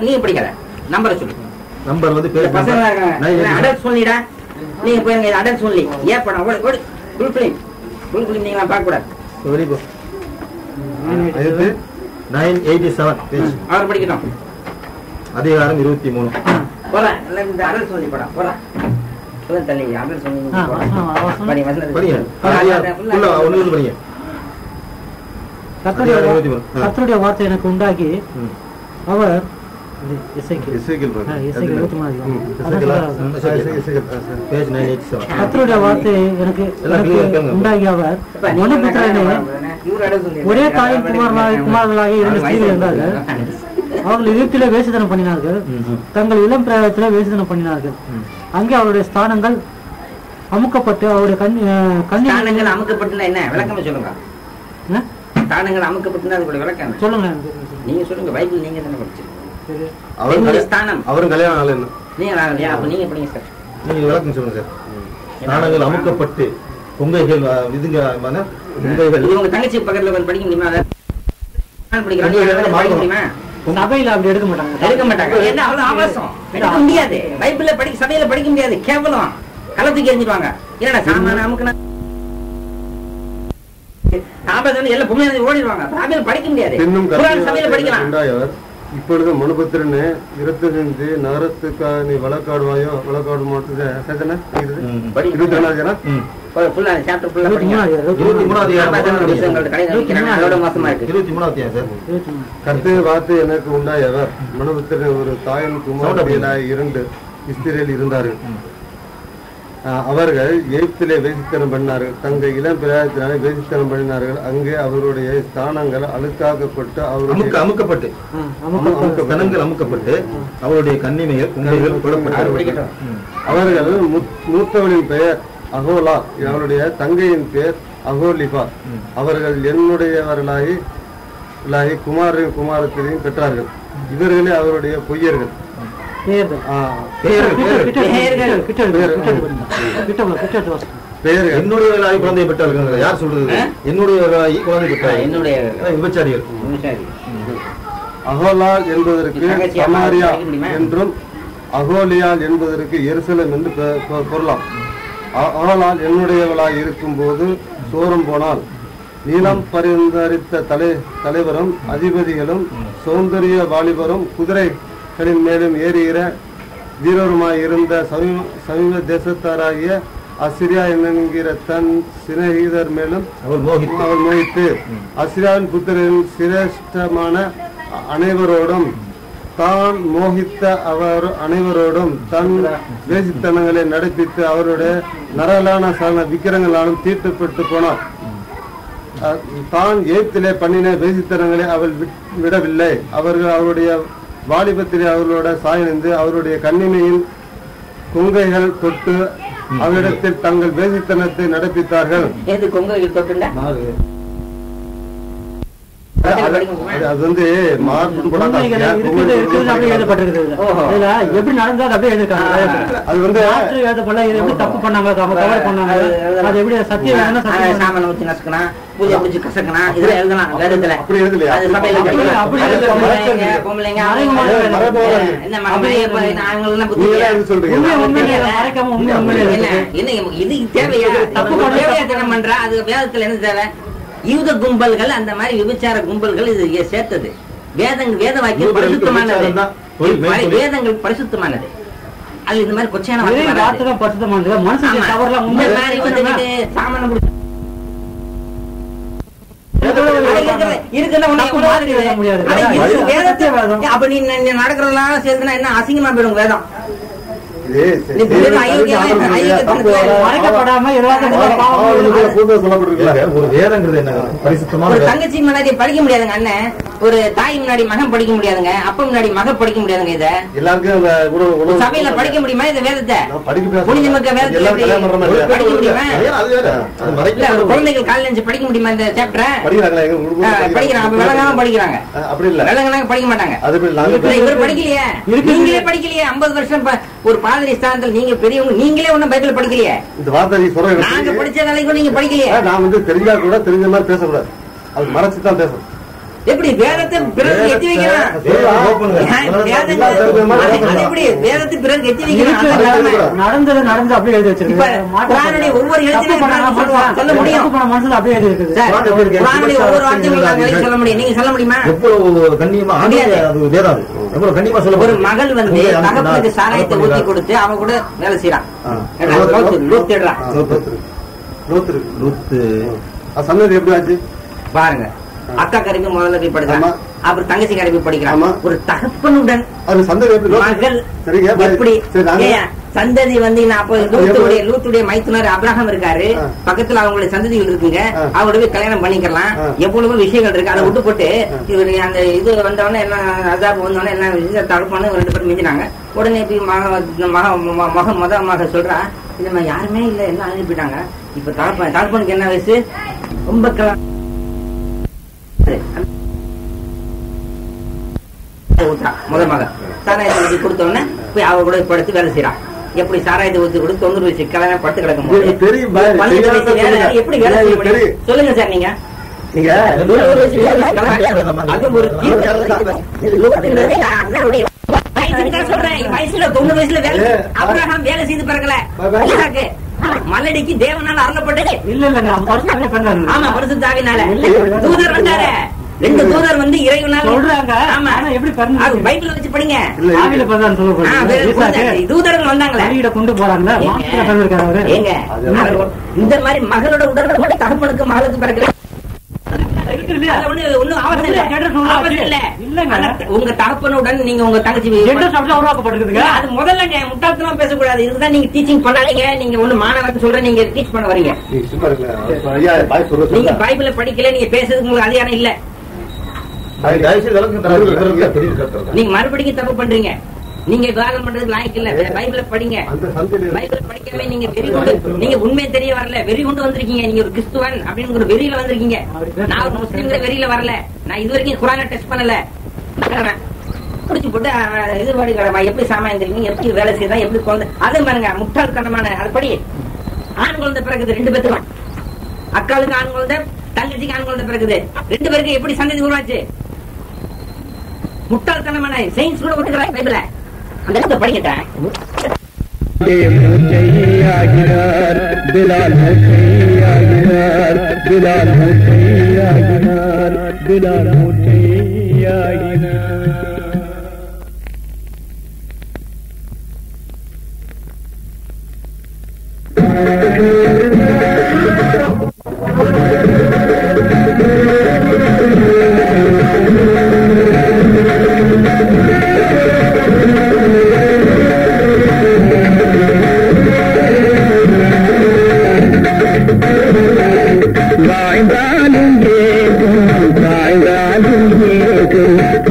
[SPEAKER 1] நீங்க படிக்கல, நம்பரை சொல்லு.
[SPEAKER 4] நம்பர் வந்து
[SPEAKER 1] பசங்களா இருக்காங்க. அடல்ட் சொல்லிடா, நீங்க போயிருங்க. அடல்ட் சொல்லி ஏன் படம் ஃபுல் ஃபிலிம் நீங்க பார்க்க கூடாது.
[SPEAKER 4] Very good. 987 பேஜ்.
[SPEAKER 1] அவர் படிக்கட்டும்.
[SPEAKER 4] அதிகாரம் 23.
[SPEAKER 1] போறேன் இந்த அடல்ட் சொல்லி படம் போறேன். தள்ளி அடல்ட் சொல்லி
[SPEAKER 3] கர்த்தருடைய வார்த்தை எனக்கு உண்டாகி அவர் கர்த்தருடைய வார்த்தை எனக்கு உண்டாகி அவர் ஒரே தாயின் குமாரர்களாக 2 ஸ்திரீகள் இருந்தார்கள். அவர்கள் எகிப்திலே வேசித்தனம் பண்ணினார்கள், தங்கள் இளம் பிராயத்திலே வேசித்தனம் பண்ணினார்கள். அங்கே அவருடைய ஸ்தானங்கள் அமுக்கப்பட்டு அவருடைய
[SPEAKER 1] கண்ணிகள் அமுக்கப்பட்டுனா என்ன விளக்கம் சொல்லுங்க. ஸ்தானங்கள் அமுக்கப்பட்டுனா அதோட விளக்கம் சொல்லுங்க. நீங்க சொல்லுங்க, பைபிள் நீங்க தானே படிச்சிருக்கீங்க.
[SPEAKER 2] அவரும் கல்யாணம் ஆகல என்ன?
[SPEAKER 1] நீங்க படிங்க சார்,
[SPEAKER 4] நீங்க விளக்கம் சொல்லுங்க சார். ஸ்தானங்கள் அமுக்கப்பட்டு பொங்கைகள் இதுங்க
[SPEAKER 1] உங்க தங்கச்சி பக்கத்துல படிக்க முடியுமா?
[SPEAKER 3] சபையில அப்படி எடுக்க மாட்டாங்க.
[SPEAKER 1] என்ன அவ்வளவு அவசரம் எடுக்க முடியாது. பைபிள்ல படிக்க சபையில படிக்க முடியாது. கேவலம் களத்துக்கு எரிஞ்சிடுவாங்க. என்னடா சாமான அமுக்குனா எல்லாம் பொம்மை ஓடிடுவாங்க. சபையில படிக்க முடியாது. சபையில படிக்கலாம்.
[SPEAKER 2] இப்பொழுது மனுபுத்திரனே இருபத்தி நகரத்துக்காக நீ வழக்காடுவாயோ வழக்காடு மாட்டது
[SPEAKER 4] 23
[SPEAKER 2] கர்த்தே வார்த்தை எனக்கு உண்டாயவர் மனுபுத்திரன் ஒரு தாயின் குமாரத்தியலாய் 2 இஸ்திரேல் இருந்தார்கள். அவர்கள் எகிப்திலே வேசித்தனம் பண்ணினார்கள். தங்கள் இளம் பிராயத்தினாலே வேசித்தனம் பண்ணினார்கள். அங்கே அவருடைய ஸ்தானங்கள் அழுக்காக்கப்பட்டு
[SPEAKER 4] அமுக்கப்பட்டு அவருடைய கன்னிமைகள் குங்கைகள் கொல்லப்பட்டார்கள்.
[SPEAKER 2] அவர்கள் மூத்தவளின் பெயர் அகோலா, அவருடைய தங்கையின் பெயர் அகோலிபா. அவர்கள் என்னுடையவர்களாகி குமாரையும் குமாரத்திலையும் பெற்றார்கள். இவர்களே அவருடைய பொய்யர்கள்.
[SPEAKER 4] என்னுடைய குழந்தை பெற்றார்கள். யார் சொல்றது? என்னுடைய குழந்தை பெற்றார்கள் விபச்சாரிகள்.
[SPEAKER 2] அகோலால் என்பதற்கு சமாரியா என்றும் அகோலியால் என்பதற்கு எருசலேம் என்று பொருளாம். அகோலால் என்னுடையவளாய் இருக்கும் போது சோரம் போனால் நீளம் பரிந்தரித்த தலைவரும் அதிபதிகளும் சௌந்தரிய வாலிபரும் குதிரைகளின் மேலும் ஏறுகிற வீரருமாய் இருந்த சமீப தேசத்தாராகிய அசிரியா என்கிற தன் சிநேகிதர் மேலும் அவள் மோகித்து அசிரியாவின் புத்திரின் சிரேஷ்டமான அனைவரோடும் தான் மோகித்த அவர் அனைவரோடும் தன் வேசித்தனங்களை நடப்பித்து அவருடைய நரலான சரண விக்கிரங்களாலும் தீட்டுப்பட்டு போனார். தான் ஏப்திலே பண்ணின வேசித்தனங்களை அவள் விடவில்லை. அவர்கள் அவருடைய வாலிபத்திலே அவர்களோட சாய்ந்து அவருடைய கண்ணிமையின் கொங்கைகள் தொட்டு அவரிடத்தில் தங்கள் வேசித்தனத்தை நடப்பித்தார்கள். அது வந்து
[SPEAKER 3] எப்படி நடந்தது அப்படியே அது வந்து தப்பு பண்ணாங்க அது எப்படி சத்தியம் பூஜை பிடிச்சி கசக்கணும் இதெல்லாம் எழுதலாம் வேதத்துல. இது தேவையா? தப்பு பண்ற அது வேதத்துல என்ன தேவை? யூத கும்பல்கள் அந்த மாதிரி விபச்சார கும்பல்கள் இது சேர்த்தது. வேத வாக்கியம் பரிசுத்தமானது. வேதங்கள் பரிசுத்தமானது. அது இந்த மாதிரி கொச்சையான பரிசுத்தமானது. மனுஷன் தவறலாம் உண்மை சாமான அப்ப நீ நடக்கிறதெல்லாம் சேர்த்துனா என்ன அசிங்கமா போயிடும் வேதம். தங்கச்சி முன்னாடி படிக்க முடியாதுங்க அண்ணன், ஒரு தாய் முன்னாடி மகன் படிக்க முடியாதுங்க, அப்ப முன்னாடி மகன் படிக்க முடியாதுங்க. இத எல்லாருக்கும் சபையில படிக்க முடியுமா? இந்த வேதத்தை புனித மக்கள் வேதத்துல படிக்க முடியுமா? குழந்தைகள் காலையில இருந்து படிக்க முடியுமா? இந்த சாப்டரை படிக்கிறாங்க. விளங்காம படிக்கிறாங்க, விளங்கினாங்க படிக்க மாட்டாங்க. இவர் படிக்கலையே, நீங்களே படிக்கலையே. 50 வருஷம் ஒரு பாதிரி ஸ்தானத்தில் நீங்க பெரியவங்க, நீங்களே ஒன்னும் பைபிள் படிக்கலையே. இந்த வார்த்தை நாங்க படிச்ச வேலைக்கு நீங்க படிக்கலையே. நான் வந்து தெரிஞ்சா கூட தெரிஞ்ச மாதிரி பேசக்கூடாது, அது மறைச்சுதான் பேசணும். எப்படி வேதத்தை பிறகு எத்தி வைக்கிறான்? வேதத்தை பிறகு எத்தி வைக்கிறான். நடந்தது நடந்து அப்படியே எழுதி வச்சிருக்கேன். ஒவ்வொரு எழுத்து சொல்ல முடியும். அப்படியே எழுதி இருக்கு. ஒவ்வொரு வார்த்தையும் சொல்ல முடியும். நீங்க சொல்ல முடியுமா? ஒரு மகள் வந்து தகப்பனுக்கு சாராயத்தை ஊத்தி கொடுத்து அவன் கூட வேலை செய்யறான்.
[SPEAKER 2] சந்ததி எப்படி ஆச்சு
[SPEAKER 1] பாருங்க. அக்கா கருவி முதல்ல போய் படிக்கிறான், அப்புறம் தங்கச்சி கருவி படிக்கிறான். ஒரு தகப்பனுடன் மகள் எப்படி சந்ததி வந்து லூத்துடைய மைத்துனர் அப்ரஹாம் இருக்காரு, பக்கத்துல அவங்களுடைய சந்ததிகள் இருக்குங்க, அவங்களோட போய் கல்யாணம் பண்ணிக்கலாம். எவ்வளவு விஷயங்கள் இருக்கு. அதை விட்டு போட்டு இவரு அந்த இது வந்தவொடனே என்ன அதாப் வந்தவொடனே என்ன தடுப்பானு 2 பேரும் மிஞ்சினாங்க. உடனே போய் மக சொல்றா, இந்த மாதிரி யாருமே இல்ல, எல்லாம் அனுப்பிட்டாங்க. இப்ப தடுப்பனுக்கு என்ன வயசு? ரொம்ப முதல் மகன் சாராயத்தை ஊற்றி கொடுத்தோடனே போய் அவ கூட படுத்து வேலை செய்யறான். எப்படி சாராயத்தை ஊற்றி கொடுத்து 90 வயசு கிழமை படுத்து கிடக்கும் போது எப்படி வேலை செய்ய முடியும்? சொல்லுங்க சார். நீங்க சொல்றேன், வயசுல 90 வயசுல வேலை அப்ரஹாம் வேலை செய்து பிறக்கல. மலடிக்கு தேவனால அருளப்பட்டது. இல்ல ஆமா, பரிசுத்த ஆவியினால தூதர் வந்தாரு. 2 தூதர் வந்து இறைவனால்
[SPEAKER 3] சொல்றாங்க.
[SPEAKER 1] ஆமா,
[SPEAKER 3] ஆனா எப்படி பிறந்தது?
[SPEAKER 1] அது பைபிள்ல வச்சு படிங்க.
[SPEAKER 3] ஆவியில பிறந்தான்னு சொல்லப்படுது.
[SPEAKER 1] தூதர்கள் வந்தாங்களே,
[SPEAKER 3] வெளியிட கொண்டு போறாங்களா, மாசத்துல பிறந்திருக்காரு அவரு.
[SPEAKER 1] ஏங்க இந்த மாதிரி மகளோட உடல்கள் கூட தகப்பனுக்கு மகளுக்கு பிறகு உங்க தகப்பனுடன் நீங்க உங்க தங்கச்சி
[SPEAKER 3] உருவாக்கப்பட்டிருக்குதுங்க.
[SPEAKER 1] அது முதல்ல முட்டாள்தனமா பேசக்கூடாது. இதுதான் நீங்க டீச்சிங் பண்ணாதீங்க. நீங்க ஒண்ணு மாணவர்னு சொல்ற, நீங்க டீச் பண்ண வரீங்க. நீங்க பைபிள படிக்கல, நீங்க பேசுறதுக்கு உங்களுக்கு அதிகாரம் இல்ல. நீங்க மறுபடியும் தப்பு பண்றீங்க. நீங்க விவாதம் பண்றது லாய்க்கு இல்ல. பைபிள படிங்க. பைபிள படிக்கவே நீங்க வெறி கொண்டு, நீங்க உண்மையை தெரிய வரல, வெறி கொண்டு வந்திருக்கீங்க. நீங்க ஒரு கிறிஸ்துவன் அப்படின்னு ஒரு வெறியில வந்திருக்கீங்க. நான் ஒரு முஸ்லீம்ங்கிற வெறியில வரல. நான் இது வரைக்கும் குரானை டெஸ்ட் பண்ணல. குடிச்சு போட்டு இது படிக்கிறமா, எப்படி சாமான் தெரியுங்க, எப்படி வேலை செய்யறா, எப்படி குழந்தை, அதே பாருங்க முட்டாள்தனமான. அதுபடி ஆண் குழந்தை பிறகுது 2 பேருக்கும். அக்காளுக்கு ஆண் குழந்தை, தங்கச்சிக்கு ஆண் குழந்தை பிறகுது. 2 பேருக்கு எப்படி சந்ததி உருவாச்சு? முட்டாள்தனமான சயின்ஸ் கூட ஒத்துக்கிறாங்க பைபிள. அந்த இடத்துல படிக்கிட்டேன்.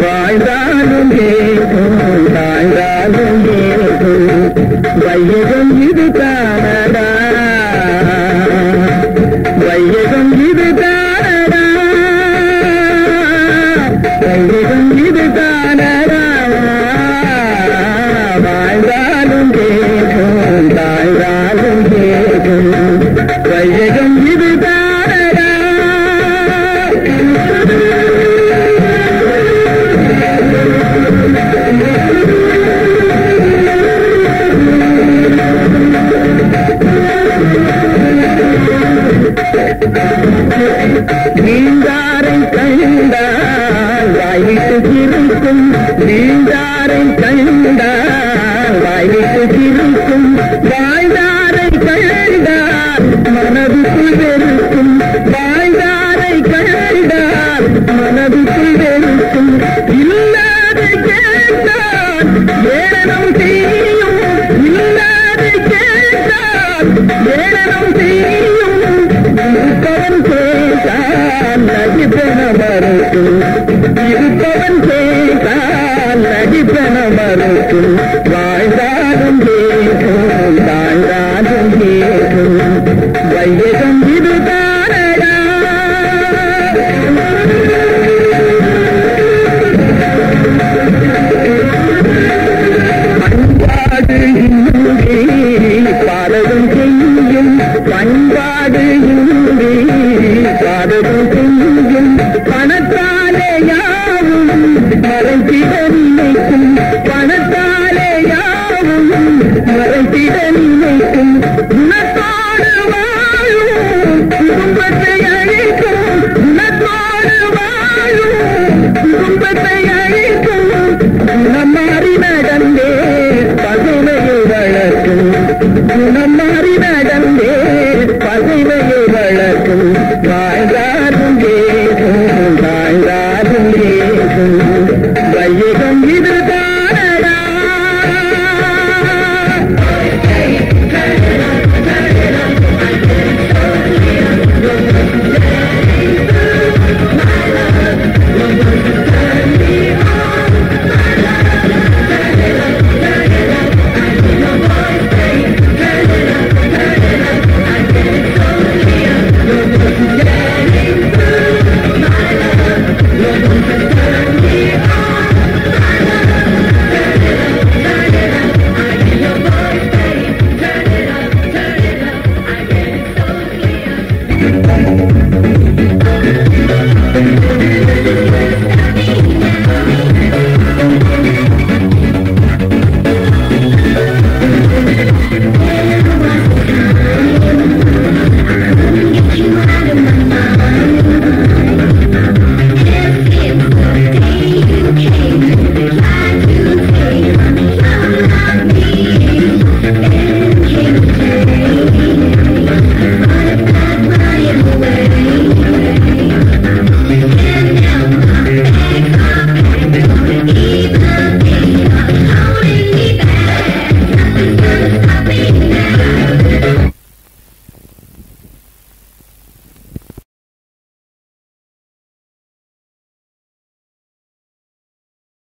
[SPEAKER 5] வாழ்ந்தாலும்